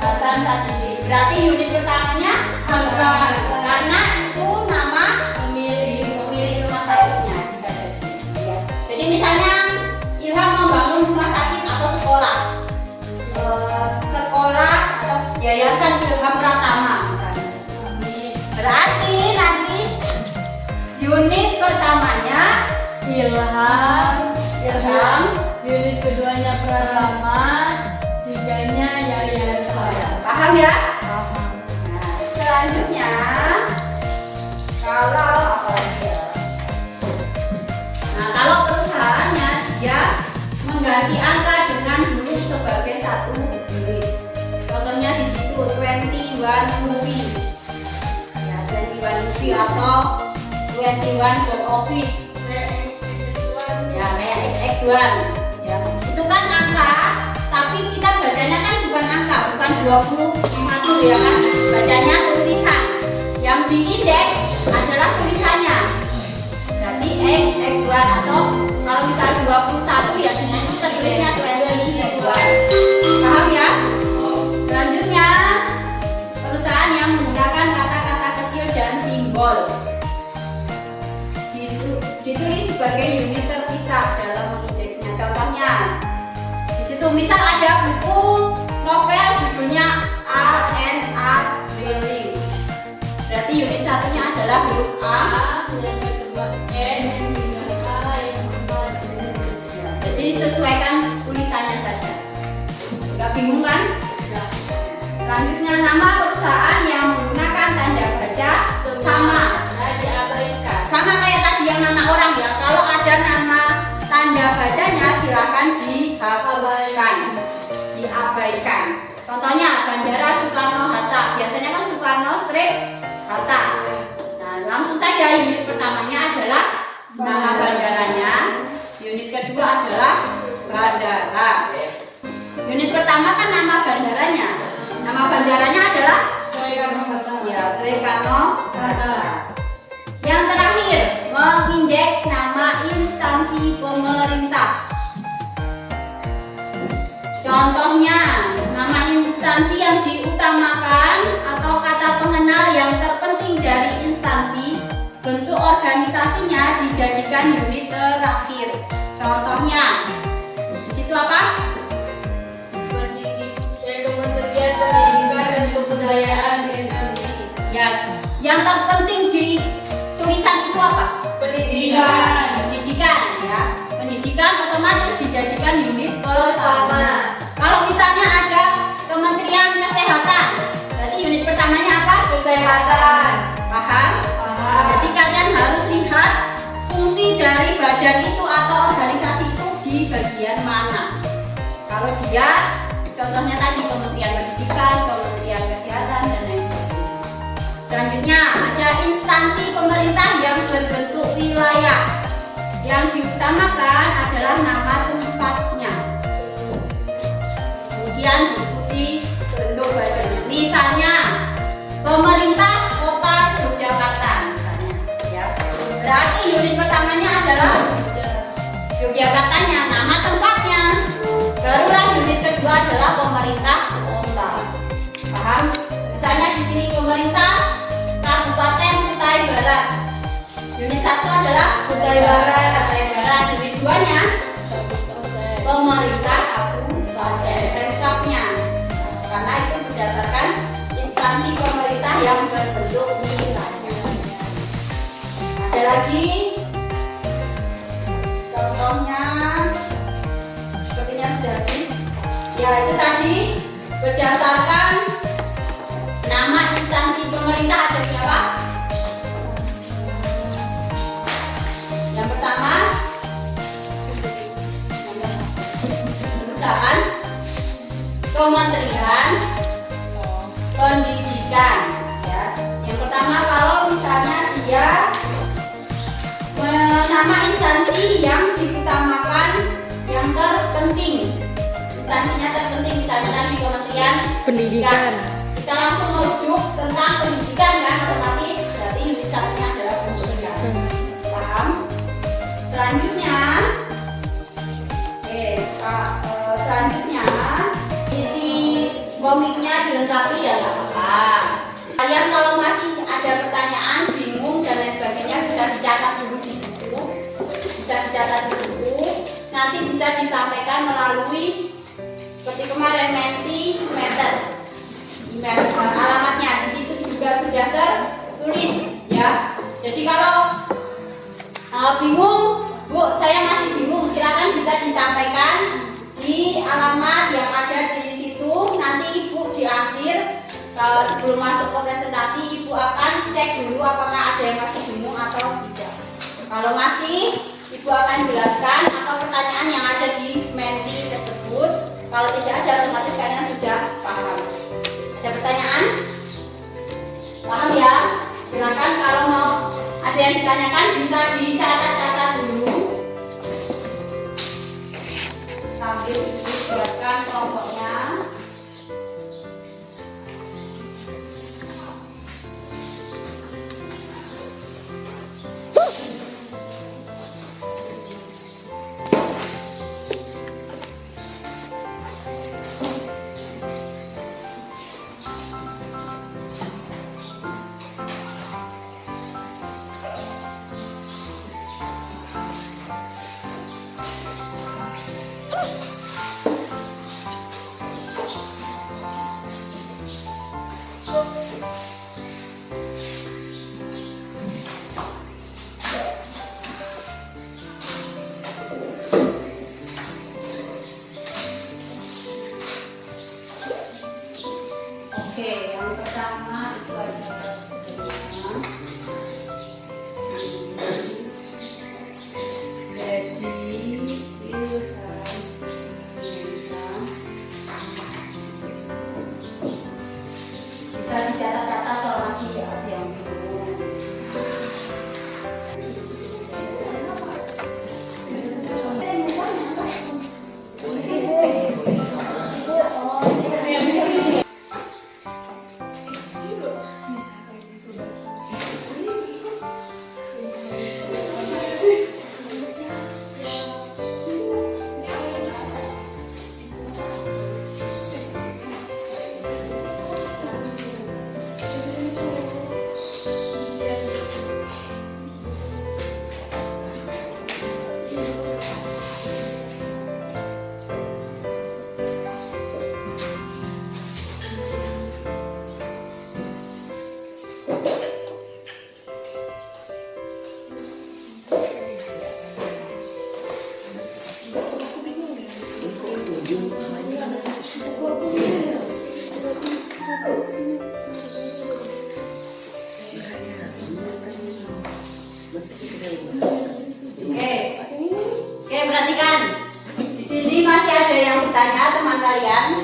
Hasan Sadikin. Berarti unit pertamanya Hasan, karena itu nama pemilik rumah sakitnya bisa jadi. Ya. Jadi misalnya Ilham membangun rumah sakit atau sekolah, atau yayasan Ilham Pratama misalnya. Berarti nanti unit pertamanya Ilham, Ilham, unit keduanya Pratama, tiganya Yayasan. paham Paham ya? Nah, selanjutnya kalau apa lagi ya? Nah, kalau perusahaannya dia mengganti angka dengan huruf sebagai satu unit. Contohnya di situ 21 movie. Ya, 21 movie atau 21 home office. Ya, kayak XX1. Ya, itu kan angka, tapi kita bacanya kan bukan angka, bukan 25 ya kan. Bacanya tulisan. Yang di indeks adalah tulisannya. Berarti XX1 atau kalau misalnya 21 ya di situ tertulisnya 21. Paham ya? Selanjutnya perusahaan yang menggunakan kata-kata kecil dan simbol ditulis sebagai unit terpisah dalam mengindeksnya. Contohnya di situ misal ada buku novel judulnya A&A Drilling. Berarti unit satunya adalah huruf A. Jadi sesuaikan tulisannya saja. Enggak bingung kan? Selanjutnya nama perusahaan yang menggunakan tanda baca sama. Sama kayak tadi yang nama orang ya. Kalau ada nama tanda bacanya silakan diabaikan. Contohnya Bandara Soekarno-Hatta. Biasanya kan Soekarno-Hatta. Nah, langsung saja unit pertamanya adalah nama bandaranya. Unit kedua adalah bandara. Unit pertama kan nama bandaranya. Nama bandaranya adalah Soekarno-Hatta. Yang terakhir, mengindeks nama instansi pemerintah. Contohnya, nama instansi yang diutamakan atau kata pengenal yang terpenting dari instansi, bentuk organisasinya dijadikan unit terakhir. Contohnya, di situ apa? Kementerian Pendidikan dan Kebudayaan BNPB. Ya, yang terpenting di tulisan itu apa? Pendidikan. Pendidikan ya. Pendidikan otomatis dijadikan unit pertama. Kalau misalnya ada Kementerian Kesehatan, berarti unit pertamanya apa? Kesehatan. Paham? Paham. Jadi kalian harus lihat fungsi dari badan itu atau organisasi itu di bagian mana. Kalau dia, contohnya tadi Kementerian Pendidikan, Kementerian Kesehatan dan lain sebagainya. Selanjutnya ada instansi pemerintah yang berbentuk wilayah. Yang diutamakan adalah nama tempatnya. Kemudian diikuti bentuk badannya. Misalnya pemerintah Kota Yogyakarta misalnya, ya. Berarti unit pertamanya adalah Yogyakartanya, nama tempatnya. Barulah unit kedua adalah pemerintah kota. Paham? Misalnya di sini pemerintah Kabupaten Kutai Barat. Unit satu adalah Kutai Barat. Unit 2-nya pemerintah kabupaten Pemkabnya. Karena itu berdasarkan instansi pemerintah yang berbentuk wilayah. Ada lagi contohnya sepertinya sudah habis. Ya itu tadi berdasarkan nama instansi pemerintah ada berapa? Yang pertama perusahaan, kementerian, pendidikan. Ya. Yang pertama kalau misalnya dia nama instansi yang diutamakan yang terpenting. Instansinya terpenting misalnya tadi Kementerian Pendidikan. Kita langsung merujuk tentang pendidikan kan otomatis berarti unit satunya adalah pendidikan. Paham? Selanjutnya selanjutnya isi komiknya dilengkapi ya nggak apa-apa. Kalian kalau masih ada pertanyaan, bingung dan lain sebagainya bisa dicatat dulu di buku. Nanti bisa disampaikan melalui seperti kemarin Mentimeter. Email alamatnya di situ juga sudah tertulis ya. Jadi kalau bingung, Bu, saya masih bingung, silakan bisa disampaikan di alamat yang ada di situ. Nanti Ibu di akhir sebelum masuk ke presentasi, Ibu akan cek dulu apakah ada yang masih bingung atau tidak. Kalau masih, Ibu akan jelaskan apa pertanyaan yang ada di menti tersebut. Kalau tidak ada, otomatis kalian sudah paham. Ada pertanyaan? Paham ya? Silakan kalau mau ada yang ditanyakan bisa dicatat-catat dulu. Sambil dibuatkan kelompoknya. Oke, yang pertama itu adalah bisa dicatat-catat kalau masih ada yang bingung. Oke, perhatikan. Di sini masih ada yang bertanya teman kalian.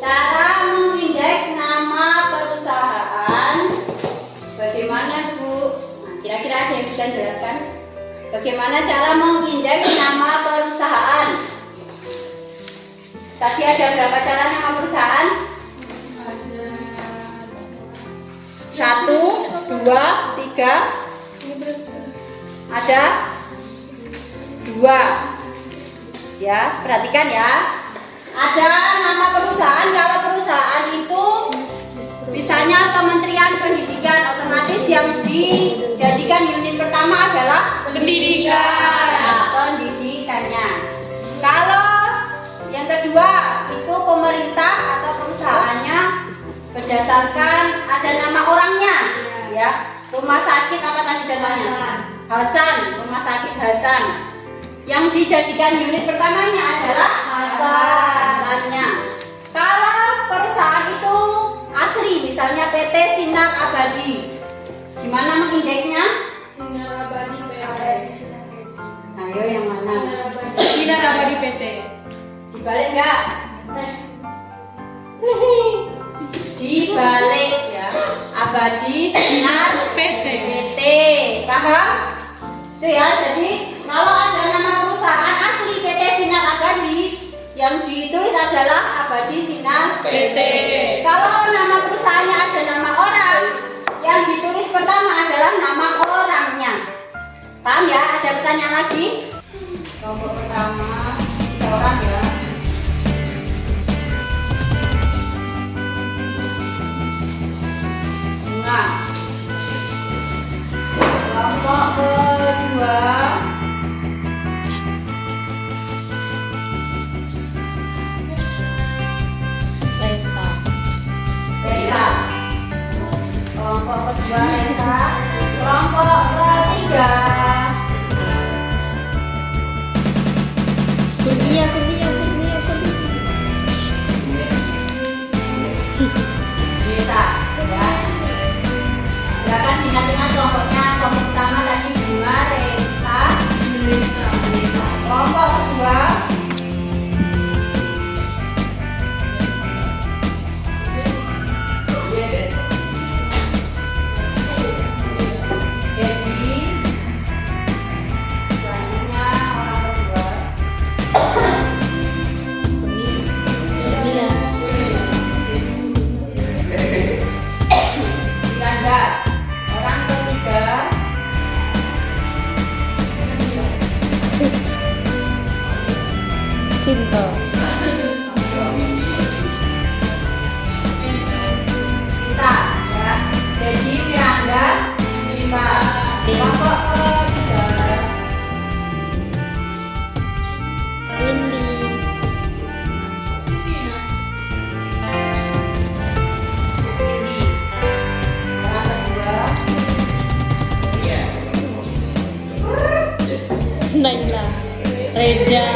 Cara mengindeks nama perusahaan bagaimana, Bu? Nah, kira-kira ada yang bisa jelaskan? Bagaimana cara mengindeks nama perusahaan? Tadi ada berapa cara nama perusahaan? 1, 2, 3. Ada 2. Ya, perhatikan ya. Ada nama perusahaan. Kalau perusahaan itu misalnya Kementerian Pendidikan, otomatis yang dijadikan unit pertama adalah pendidikan. Nah, pendidikannya. Kalau yang kedua itu pemerintah atau perusahaannya berdasarkan ada nama orangnya, ya. Rumah sakit apa tadi contohnya? Hasan, Rumah Sakit Hasan. Yang dijadikan unit pertamanya adalah Hasannya. Kalau perusahaan itu asli, misalnya PT Sinar Abadi, gimana mengindeksnya? Sinar Abadi PT. Ayo yang mana? Sinar Abadi PT. Dibalik enggak? Dibalik ya. Abadi Sinar PT. Paham? Itu ya. Jadi kalau ada nama perusahaan asli PT Sinar Abadi, yang ditulis adalah Abadi Sinar PT. Kalau nama perusahaannya ada nama orang, yang ditulis pertama adalah nama orangnya. Paham ya? Ada pertanyaan lagi? Kelompok pertama 3 orang ya. Bunga. Kelompok kedua Resa. Kelompok kedua Resa. Kelompok ketiga Kurnia. Sinto. Kita ya. Jadi Miranda, Cinta. Kelompok ketiga. Windy. Ini. Orang kedua. Iya. Naila. Reza.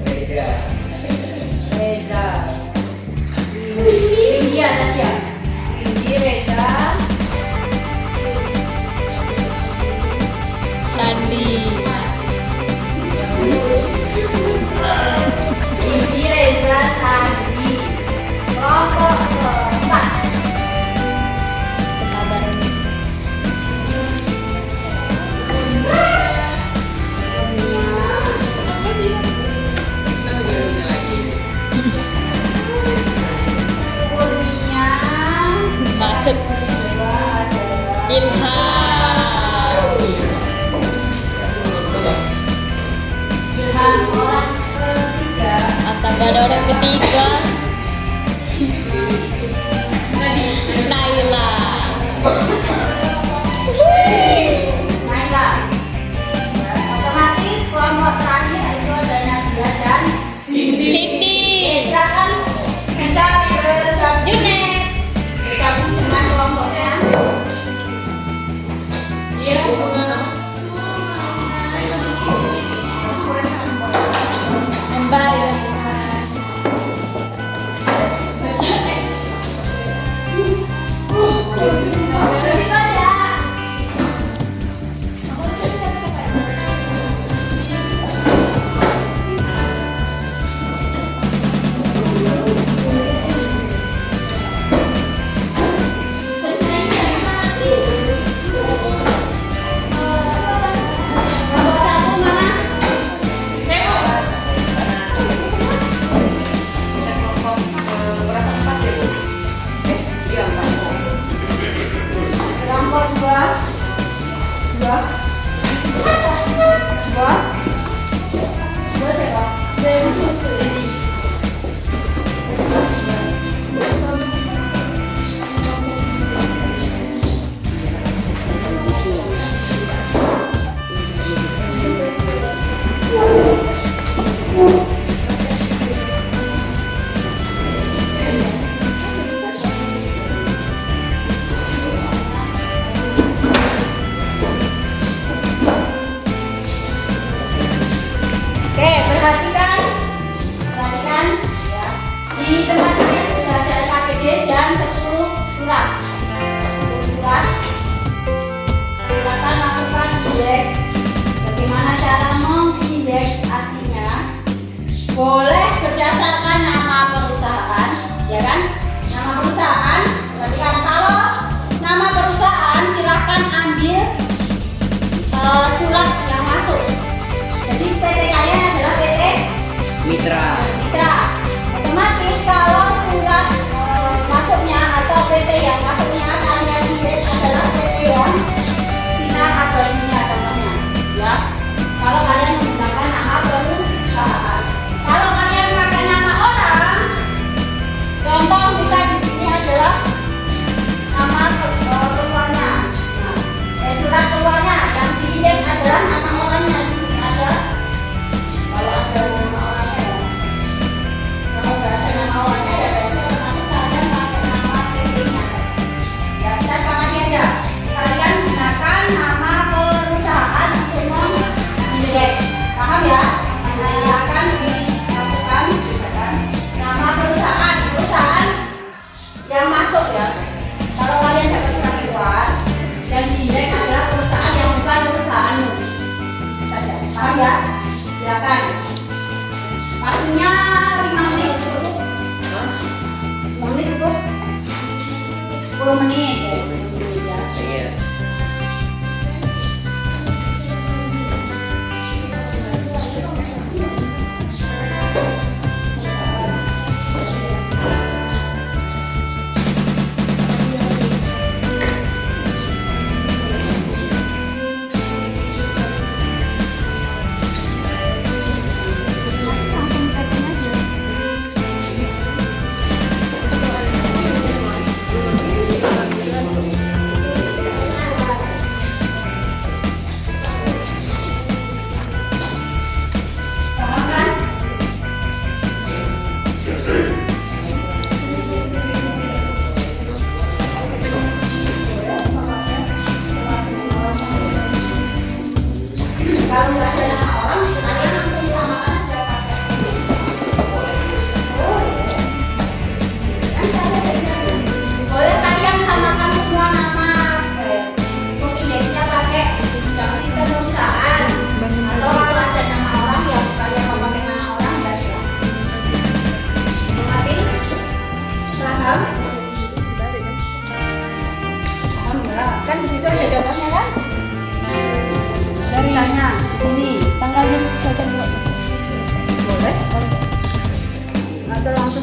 Reza. Reza. Windy ada dia. Windy, Reza. Sandi. Windy, Reza, Sandi. Kelompok keempat. Kesabaran. Kurnia. Macet. Kedua adalah Ilham. Ilham, orang ketiga. Astaga, ada orang ketiga. Naila. Naila. Otomatis kelompok terakhir itu ada Nadia dan Cindy. silakan bisa bergabung bergabung dengan kelompoknya. Iya. Mbak. Terus ada. Kelompok satu mana? Kelompok dua. Dua. Dua. Dua siapa? Oke, perhatikan. Perhatikan ya. Di tempat ini sudah ada KPD dan 10 surat. 10 surat. Silakan lakukan indeks. Bagaimana cara mengindeksasinya? Boleh berdasarkan nama perusahaan, ya kan? Nama perusahaan. Perhatikan, kalau nama perusahaan silahkan ambil surat yang masuk. Jadi PT kalian adalah PT Mitra. Mitra. Otomatis kalau surat masuknya atau PT yang masuknya kalian pilih adalah PT yang sinar abadinya contohnya. Ya. Kalau kalian menggunakan nama perusahaan. Kalau kalian pakai nama orang, contoh bisa di sini adalah nama keluarnya. Nah, surat keluarnya yang diindeks adalah nama orangnya. Di sini ada. Kalau ada nama orangnya ya. Kalau nggak ada nama orangnya ya berarti otomatis kalian pakai nama PT-nya. Ya, kita sepakati aja. Kalian gunakan nama perusahaan untuk mengindeks. Paham ya? Nah, silakan dilakukan misalkan nama perusahaan yang masuk ya. Kalau kalian dapat surat keluar yang diindeks adalah perusahaan yang bukan perusahaanmu saja. Paham ya? Silakan. Waktunya 5 menit cukup. 5 menit cukup. 10 menit ya. 10 menit ya. Iya.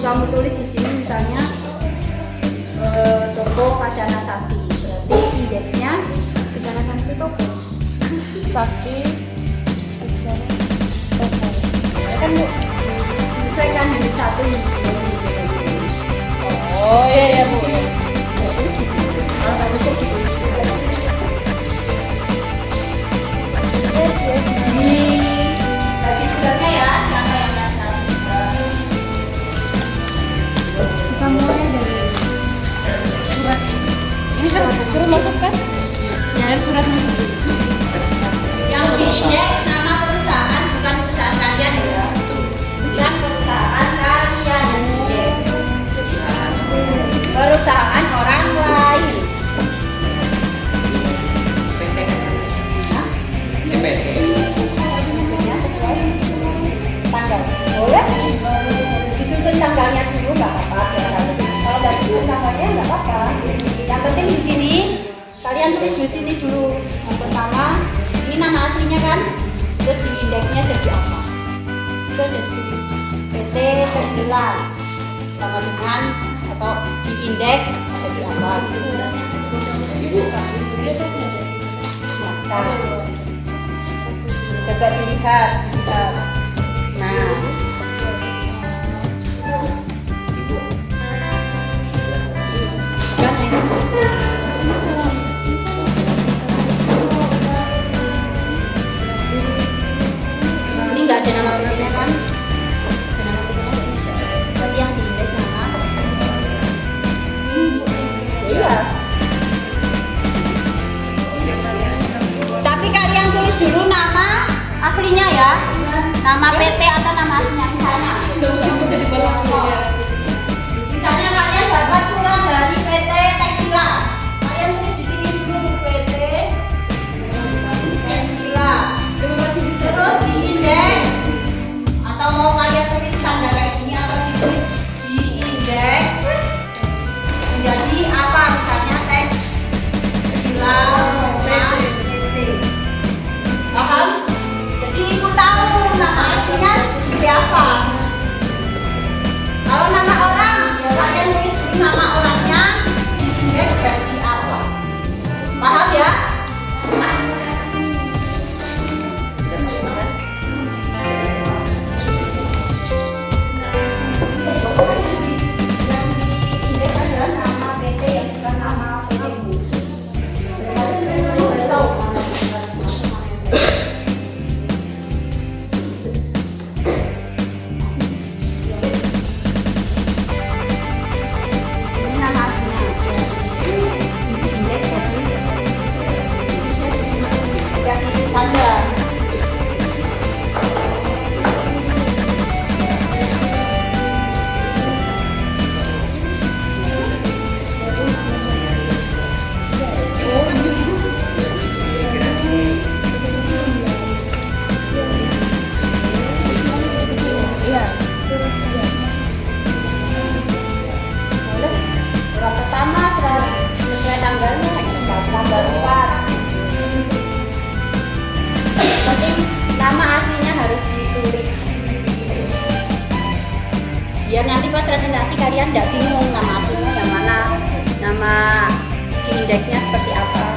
kamu tulis di sini misalnya toko Kacana Sakti, berarti indeksnya Kejana Sakti toko. Sakti. Kejana toko. kan Bu, disesuaikan dengan satu ini. Oh iya ya Bu. Kalau nggak bisa gitu. Bagi tugasnya ya, siapa yang dasar? Kita mulai dari surat. Ini suruh masuk kan? Ya, dari surat masuk. Yang di indeks nama perusahaan bukan perusahaan kalian ya. Bukan perusahaan kalian yang di indeks. Perusahaan orang lain. PT kan? PT. Tanggal boleh disusun tanggalnya dulu nggak apa-apa. Kalau nggak disusun tanggalnya nggak apa-apa. Yang penting di sini kalian tulis di sini dulu. Yang pertama ini nama aslinya kan, terus di indeksnya jadi apa? Itu ada tulis PT Persila sama dengan atau di indeks jadi apa? Itu sebenarnya. Ibu. Masa. Coba dilihat. Nah, ini nggak ada nama PT-nya kan? Ada nama PT-nya? Berarti yang di indeks nama. Iya. Tapi kalian tulis dulu nama aslinya ya. Nama PT atau nama aslinya misalnya. Misalnya kalian dapat surat dari PT Teksila. Kalian tulis di sini dulu PT Teksila. Terus di indeks atau mau kalian tulis tanda kayak gini atau ditulis di indeks menjadi apa misalnya Teksila PT. Paham? Jadi ibu tahu nama aslinya siapa. Kalau nama orang, ya kalian tulis dulu nama orangnya di indeks jadi apa. Paham ya? Yang di indeks adalah nama PT yang bukan nama PT. Ini nama aslinya. Indeks jadi dikasih tanda. Boleh. Surat pertama surat sesuai tanggalnya tanggal 4. Penting nama aslinya harus ditulis. Biar nanti pas presentasi kalian tidak bingung nama aslinya yang mana, nama di indeksnya seperti apa.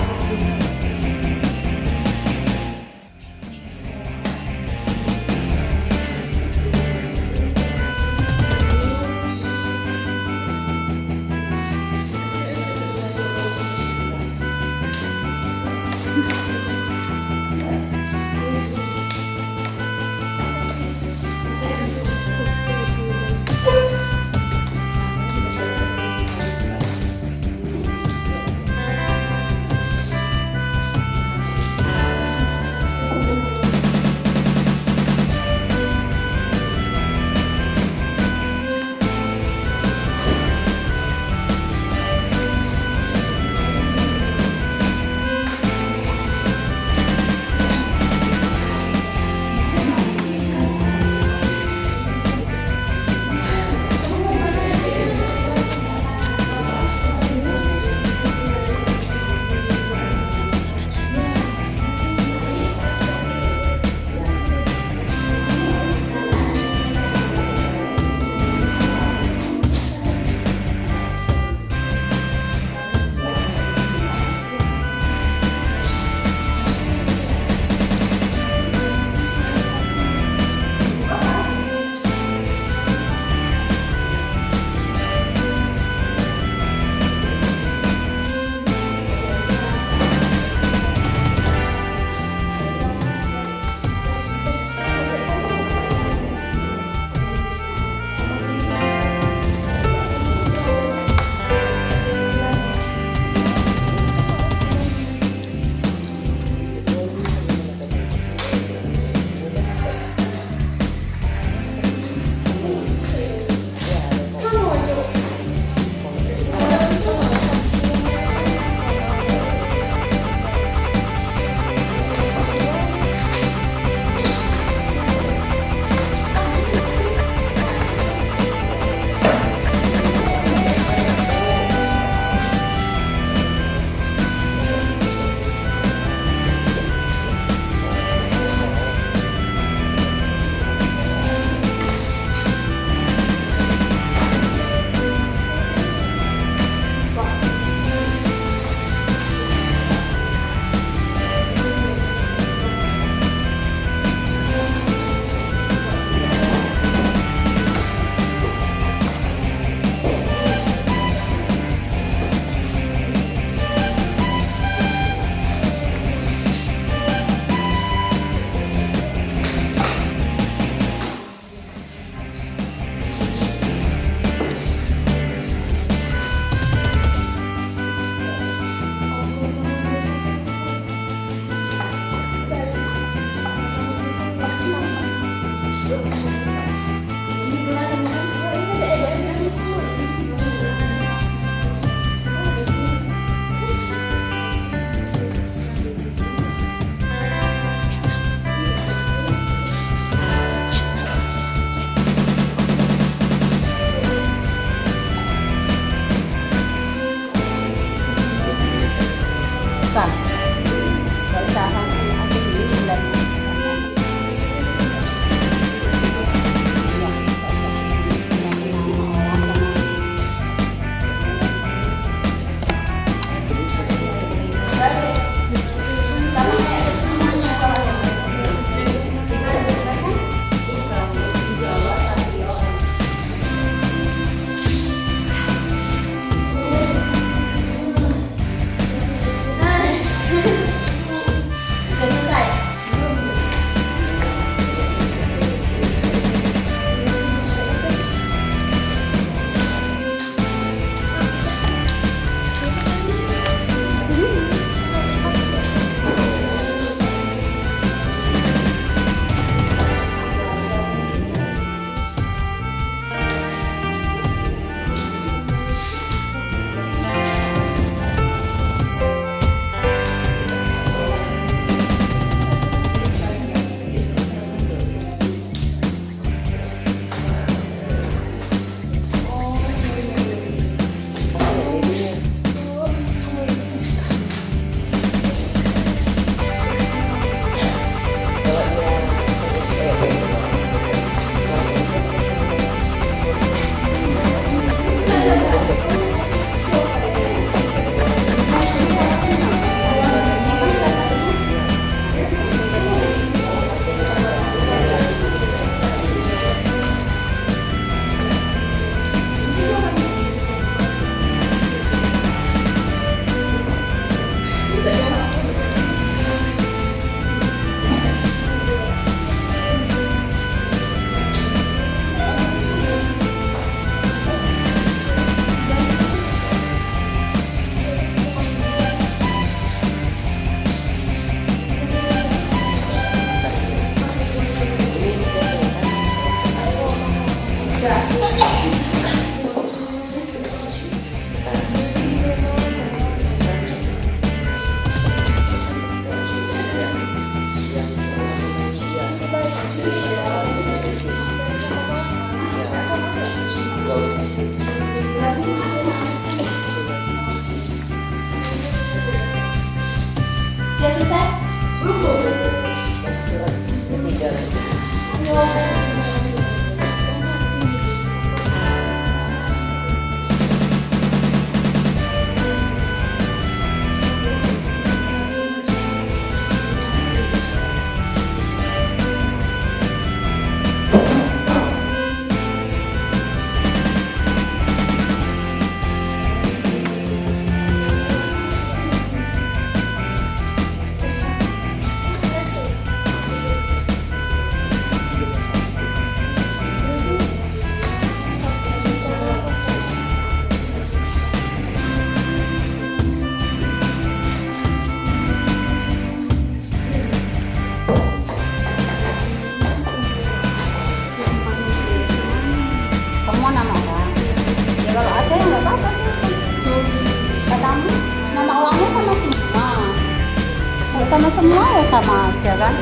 sama semua ya sama aja kan.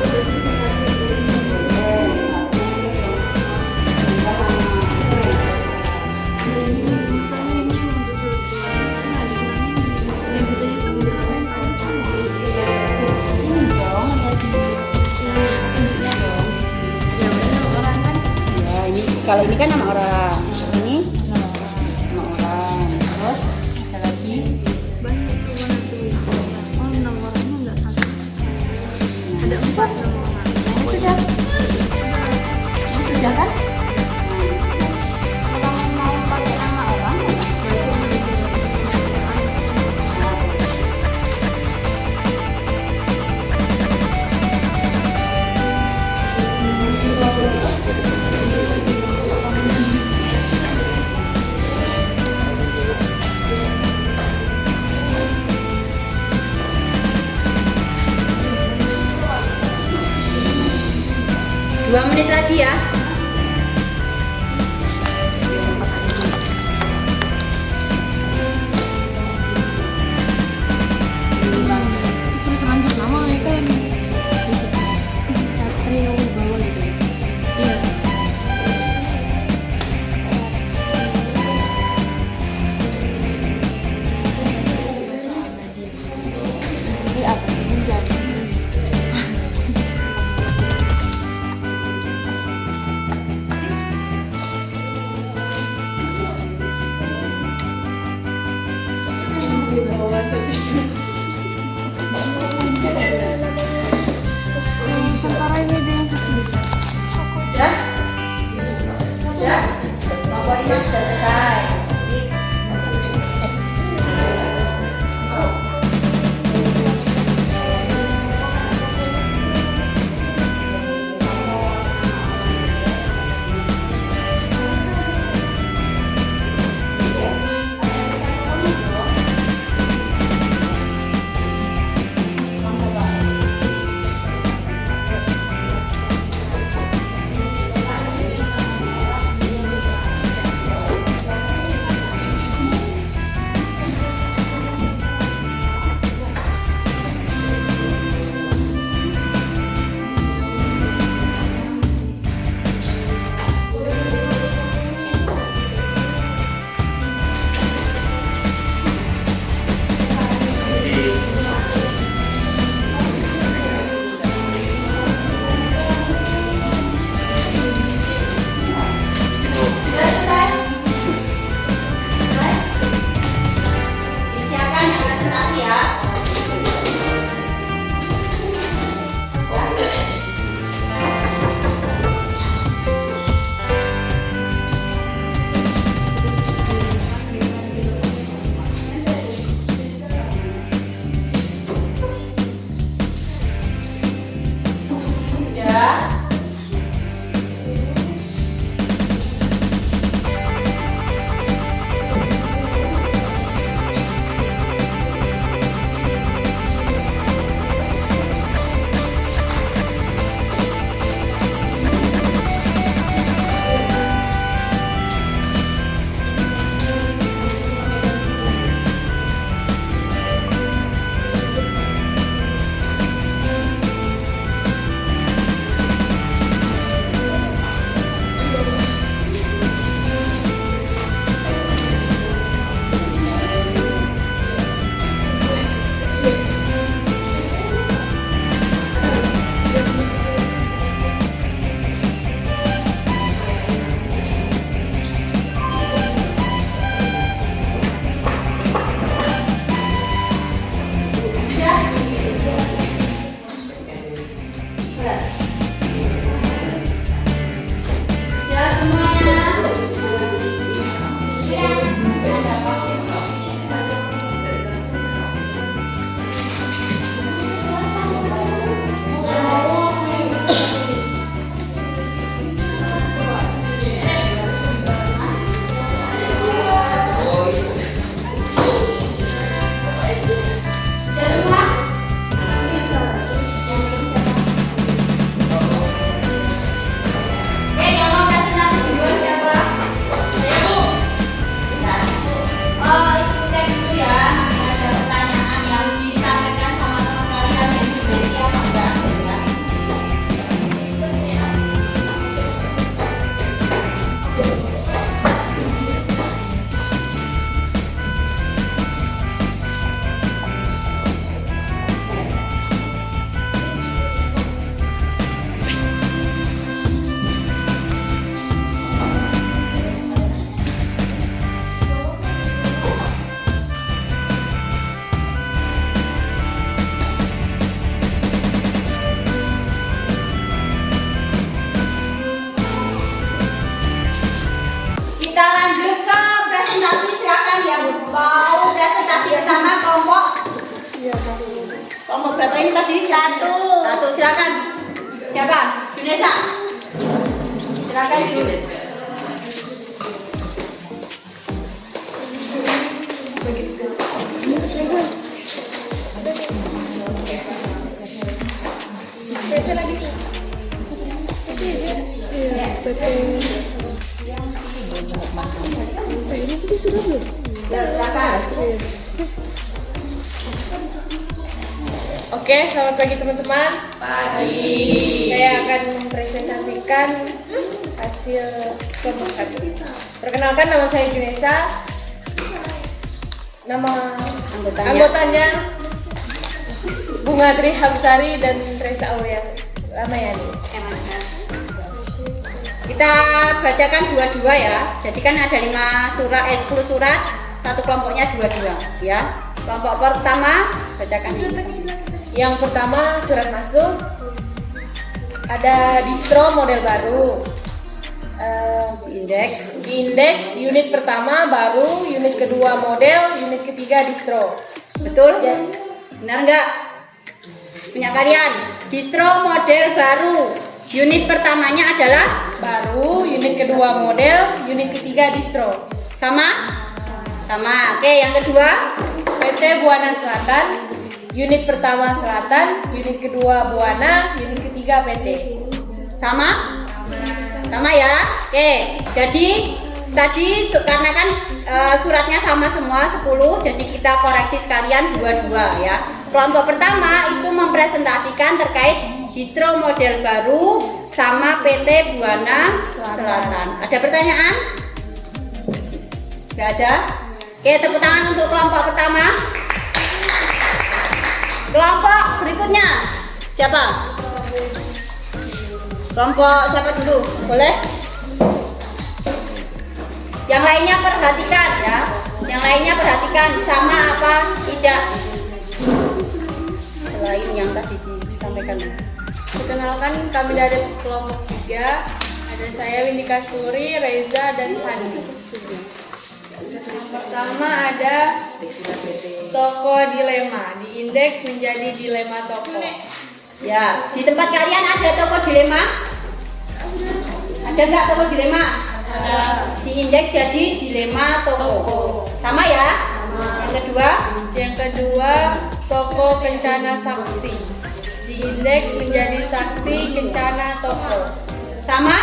Kalau ini kan nama orang, ini nama orang. Terus ada lagi. Banyak warna tuh. Oh, nama orangnya enggak satu. Ada 4 nama orang. Sudah. Sudah kan? Kalau mau pakai nama orang, dua menit lagi ya. Selanjut nama kan Satrio Wibawa gitu. Iya. Ini apa? Menjadi Kelompok berapa ini tadi? Satu, silakan. Siapa? Junesa. Silakan Jun. Ya, silakan. Oke, selamat pagi teman-teman. Pagi. Saya akan mempresentasikan hasil kelompok kami. Perkenalkan, nama saya Junesa. Nama anggotanya Bunga Tri Hamsari dan Reza Aulia Ramayani. Kita bacakan dua-dua ya. Jadi kan ada 10 surat, satu kelompoknya dua-dua ya. Kelompok pertama bacakan ini. Yang pertama surat masuk, ada distro model baru, indeks unit pertama baru, unit kedua model, unit ketiga distro. Betul? Ya. Benar nggak? Punya kalian? Distro model baru. Unit pertamanya adalah Baru, unit kedua model, unit ketiga distro. sama? Sama. Oke, yang kedua? PT Buana Selatan, unit pertama Selatan, unit kedua Buana, unit ketiga PT. Sama? Sama ya? Oke, jadi tadi karena kan suratnya sama semua 10, jadi kita koreksi sekalian dua-dua ya. Kelompok pertama itu mempresentasikan terkait distro model baru sama PT Buana Selatan. Ada pertanyaan? Nggak ada? Oke, tepuk tangan untuk kelompok pertama. Kelompok berikutnya siapa? Kelompok siapa dulu? Boleh? Yang lainnya perhatikan ya. Yang lainnya perhatikan sama apa tidak. Selain yang tadi disampaikan. Perkenalkan, kami dari kelompok 3. Ada saya Windy Kasturi, Reza, dan Sandi. Yang pertama ada toko dilema, diindeks menjadi dilema toko. Ya, di tempat kalian ada toko dilema? Ada nggak toko dilema? Ada. Diindeks jadi dilema toko. Sama ya? Sama. Yang kedua, Toko Kencana Sakti, diindeks menjadi Sakti Kencana Toko. sama?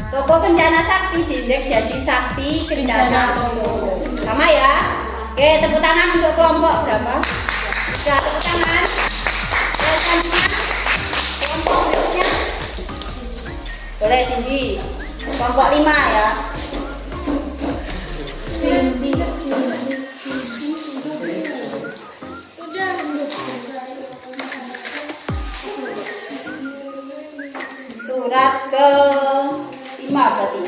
Toko Kencana Sakti diindeks jadi Sakti Kencana Toko. Sama ya? Oke, tepuk tangan untuk kelompok berapa? Sudah tepuk tangan. Selanjutnya kelompok berikutnya. Boleh Cindy. Kelompok 5 ya. Surat ke-5 berarti.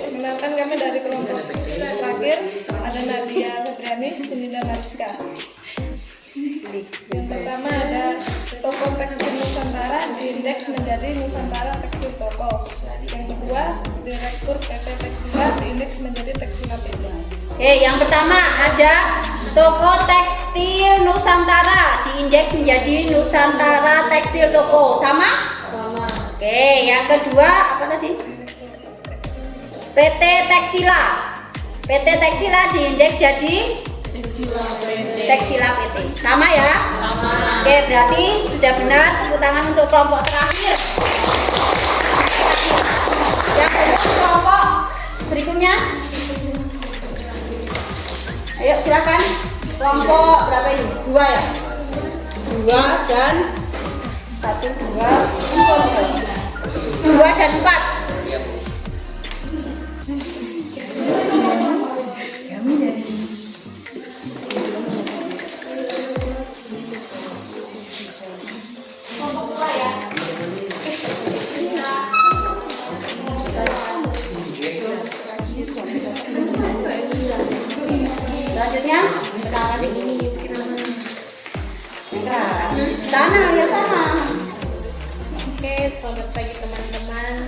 Perkenalkan, kami dari kelompok terakhir ada Nadia Febriani, Cindy dan Mariska. Yang pertama ada toko tekstil Nusantara, diindeks menjadi Nusantara Tekstil Toko. Yang kedua, direktur PT Tekstila, diindeks menjadi Tekstila PT. Oke, yang pertama ada toko tekstil Nusantara diindeks menjadi Nusantara Tekstil Toko. Sama? Sama. Oke, yang kedua apa tadi? PT Tekstila. PT Tekstila diindeks jadi Tekstila PT. Sama ya? Sama. Oke, berarti sudah benar. Tepuk tangan untuk kelompok terakhir. Yang kedua kelompok berikutnya. Ayo silakan. Kelompok berapa ini? 2 ya? 2 dan 1, 2 dan 4. Selanjutnya sana ya sama. Oke, selamat pagi teman-teman.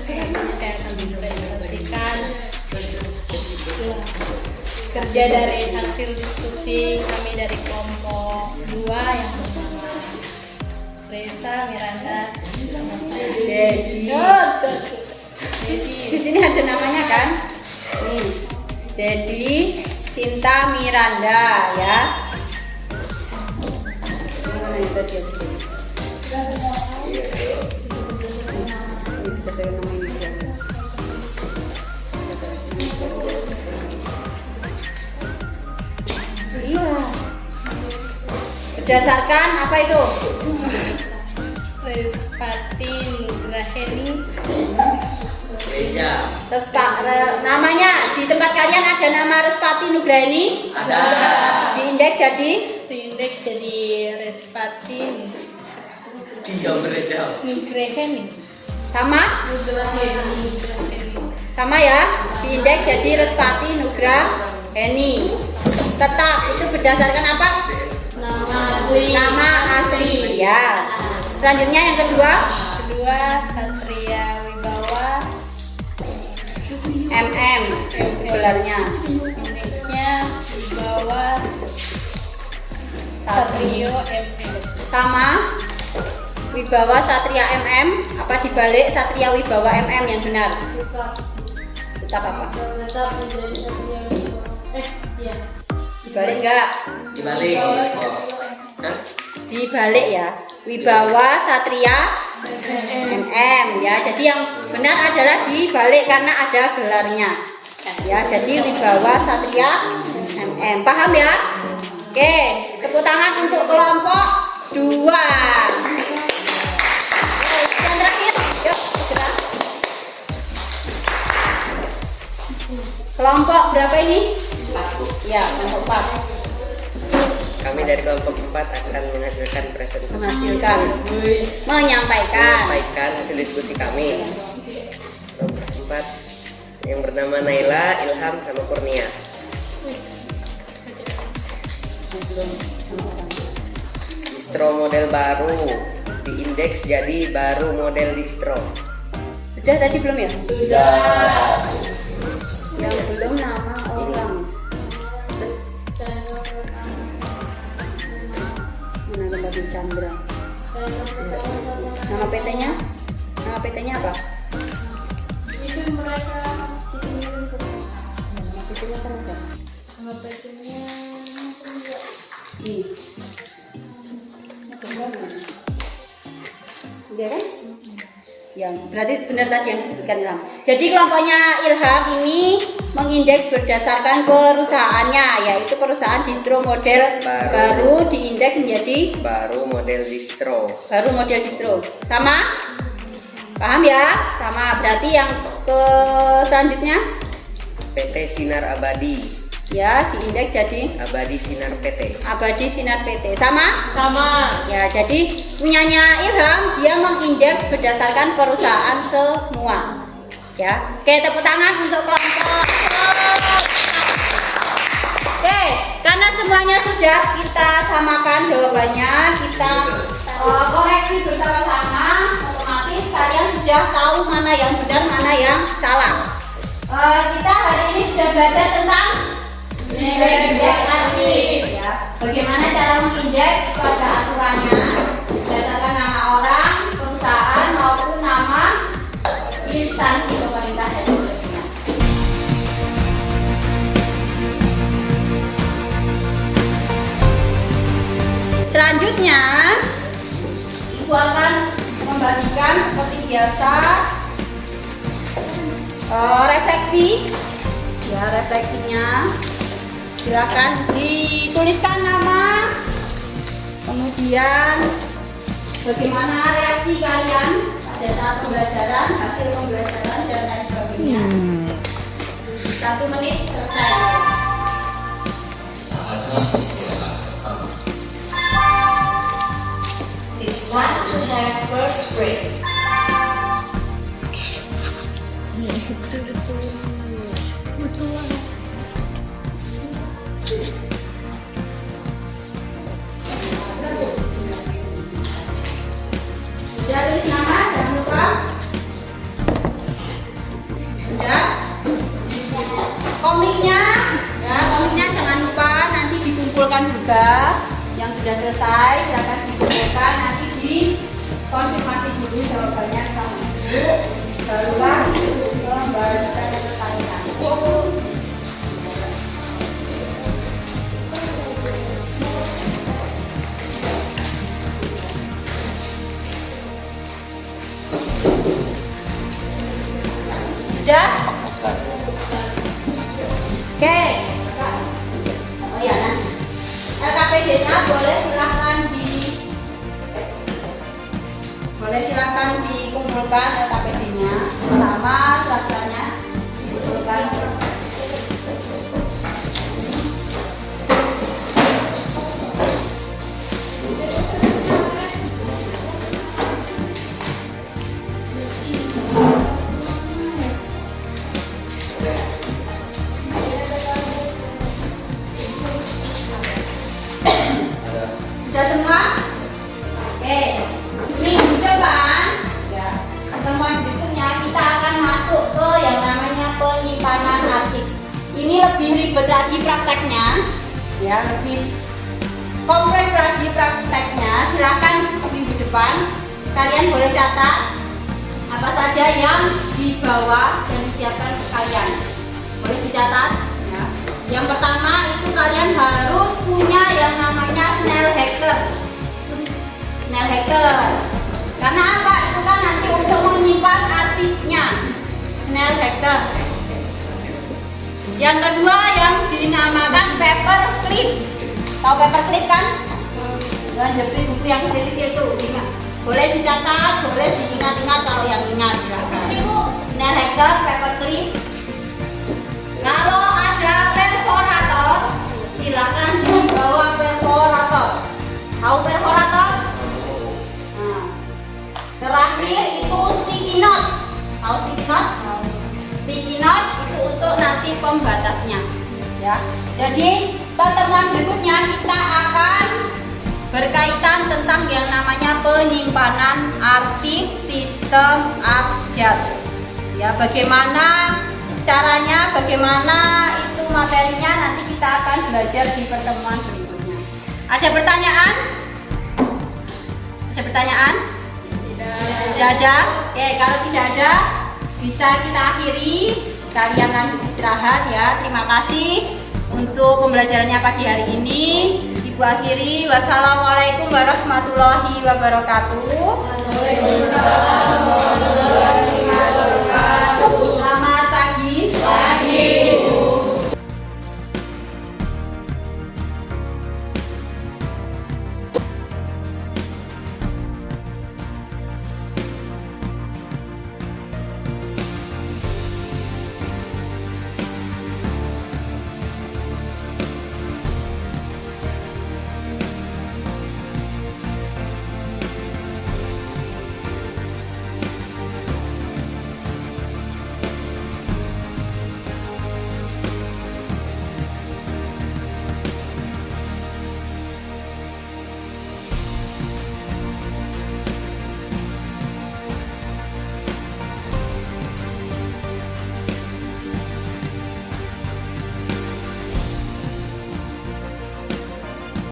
kerja dari hasil diskusi kami dari kelompok 2 yang bernama Reza, Miranda, sama saya Dedi. Dedi. Di sini ada namanya kan? Nih, Dedi, Sinta, Miranda ya. Mana itu dia? Bisa saya namain dia. Iya. Berdasarkan apa itu? Respati Nugraheni. Reza. Terus Pak, namanya di tempat kalian ada nama Respati Nugraheni? Ada. Di indeks jadi Di indeks jadi Respati Dia beredar. Nugraheni. sama? Nugraheni. Sama ya? Di indeks jadi Respati Nugraheni. Tetap itu berdasarkan apa? Nama asli. Nama asli ya. Selanjutnya yang kedua Kedua Satria Wibawa. MM gelarnya. Indeksnya Wibawa Satrio MM. Sama Wibawa Satria MM apa dibalik Satria Wibawa MM yang benar? Tetap apa? Iya. Dibalik enggak? Dibalik. Hah? Dibalik ya. Wibawa Satria MM ya. Jadi yang benar adalah dibalik karena ada gelarnya. Ya, jadi Wibawa Satria MM. Paham ya? Oke, tepuk tangan untuk kelompok 2. Yang terakhir, yuk segera. Kelompok berapa ini? Ya, kelompok 4. Kami dari kelompok 4 akan menghasilkan presentasi Menghasilkan, menyampaikan. hasil diskusi kami. Kelompok 4 yang bernama Naila, Ilham, sama Kurnia. Distro model baru di indeks jadi baru model distro. Sudah tadi belum ya? Sudah. Yang belum nama orang. Terus mana lembaga Chandra? Nama PT-nya? Nama PT-nya apa? Itu mereka kirim ke Nama PT-nya kan ada. nama PT-nya. Nih. Iya kan? Yang berarti benar tadi yang disebutkan Ilham. Jadi kelompoknya Ilham ini mengindeks berdasarkan perusahaannya, yaitu perusahaan distro model baru diindeks menjadi Baru model distro. baru model distro. Sama? Paham ya? Sama. Berarti yang ke selanjutnya PT Sinar Abadi. ya diindeks jadi Abadi Sinar PT. Abadi Sinar PT. Sama? Sama. Ya, jadi punyanya Ilham dia mengindeks berdasarkan perusahaan semua. Ya. Oke, tepuk tangan untuk kelompok. Oke, karena semuanya sudah kita samakan jawabannya, kita koreksi bersama-sama, otomatis kalian sudah tahu mana yang benar, mana yang salah. Kita hari ini sudah belajar tentang indeks asli, ya. Bagaimana cara mengindeks itu ada aturannya berdasarkan nama orang, perusahaan maupun nama instansi pemerintah dan sebagainya. Selanjutnya, Ibu akan membagikan seperti biasa refleksi. Ya, refleksinya silakan dituliskan nama, kemudian bagaimana reaksi kalian pada saat pembelajaran, hasil pembelajaran dan lain sebagainya. 1 menit selesai. Saatnya istirahat pertama. It's time to have first break. Sudah tulis nama, jangan lupa. Sudah. Komiknya Ya, komiknya jangan lupa nanti dikumpulkan juga. Yang sudah selesai silakan dikumpulkan, nanti dikonfirmasi dulu jawabannya sama ibu. Barulah kembalikan ke kalian. Sudah? Oke. Oh ya, nah. LKPD-nya boleh silahkan dikumpulkan LKPD-nya sama surat-suratnya dikumpulkan. Sudah semua? Oke. Minggu depan, ya, pertemuan berikutnya kita akan masuk ke yang namanya penyimpanan arsip. Ini lebih ribet lagi prakteknya, ya, lebih kompleks lagi prakteknya. Silakan minggu depan kalian boleh catat apa saja yang dibawa dan disiapkan ke kalian. Boleh dicatat, ya. Yang pertama itu kalian harus punya yang namanya Snell Hacker. Snell Hacker. Karena apa? Itu kan nanti untuk menyimpan arsipnya. Snell Hacker. Yang kedua yang dinamakan paper clip. Tahu paper clip kan? Jadi buku yang kecil-kecil tuh, ingat. Boleh dicatat, boleh diingat-ingat kalau yang ingat silakan. Snell Hacker, paper clip. Kalau ada perforator, silakan dibawa perforator. Tahu perforator? Nah, terakhir itu sticky note. Tahu sticky note? Sticky note itu untuk nanti pembatasnya. Ya. Jadi pertemuan berikutnya kita akan berkaitan tentang yang namanya penyimpanan arsip sistem abjad. Ya, bagaimana caranya, bagaimana itu materinya nanti kita akan belajar di pertemuan berikutnya. Ada pertanyaan? Ada pertanyaan? Tidak ada? Oke, kalau tidak ada bisa kita akhiri. Kalian lanjut istirahat ya. Terima kasih untuk pembelajarannya pagi hari ini. Ibu akhiri. Wassalamualaikum warahmatullahi wabarakatuh.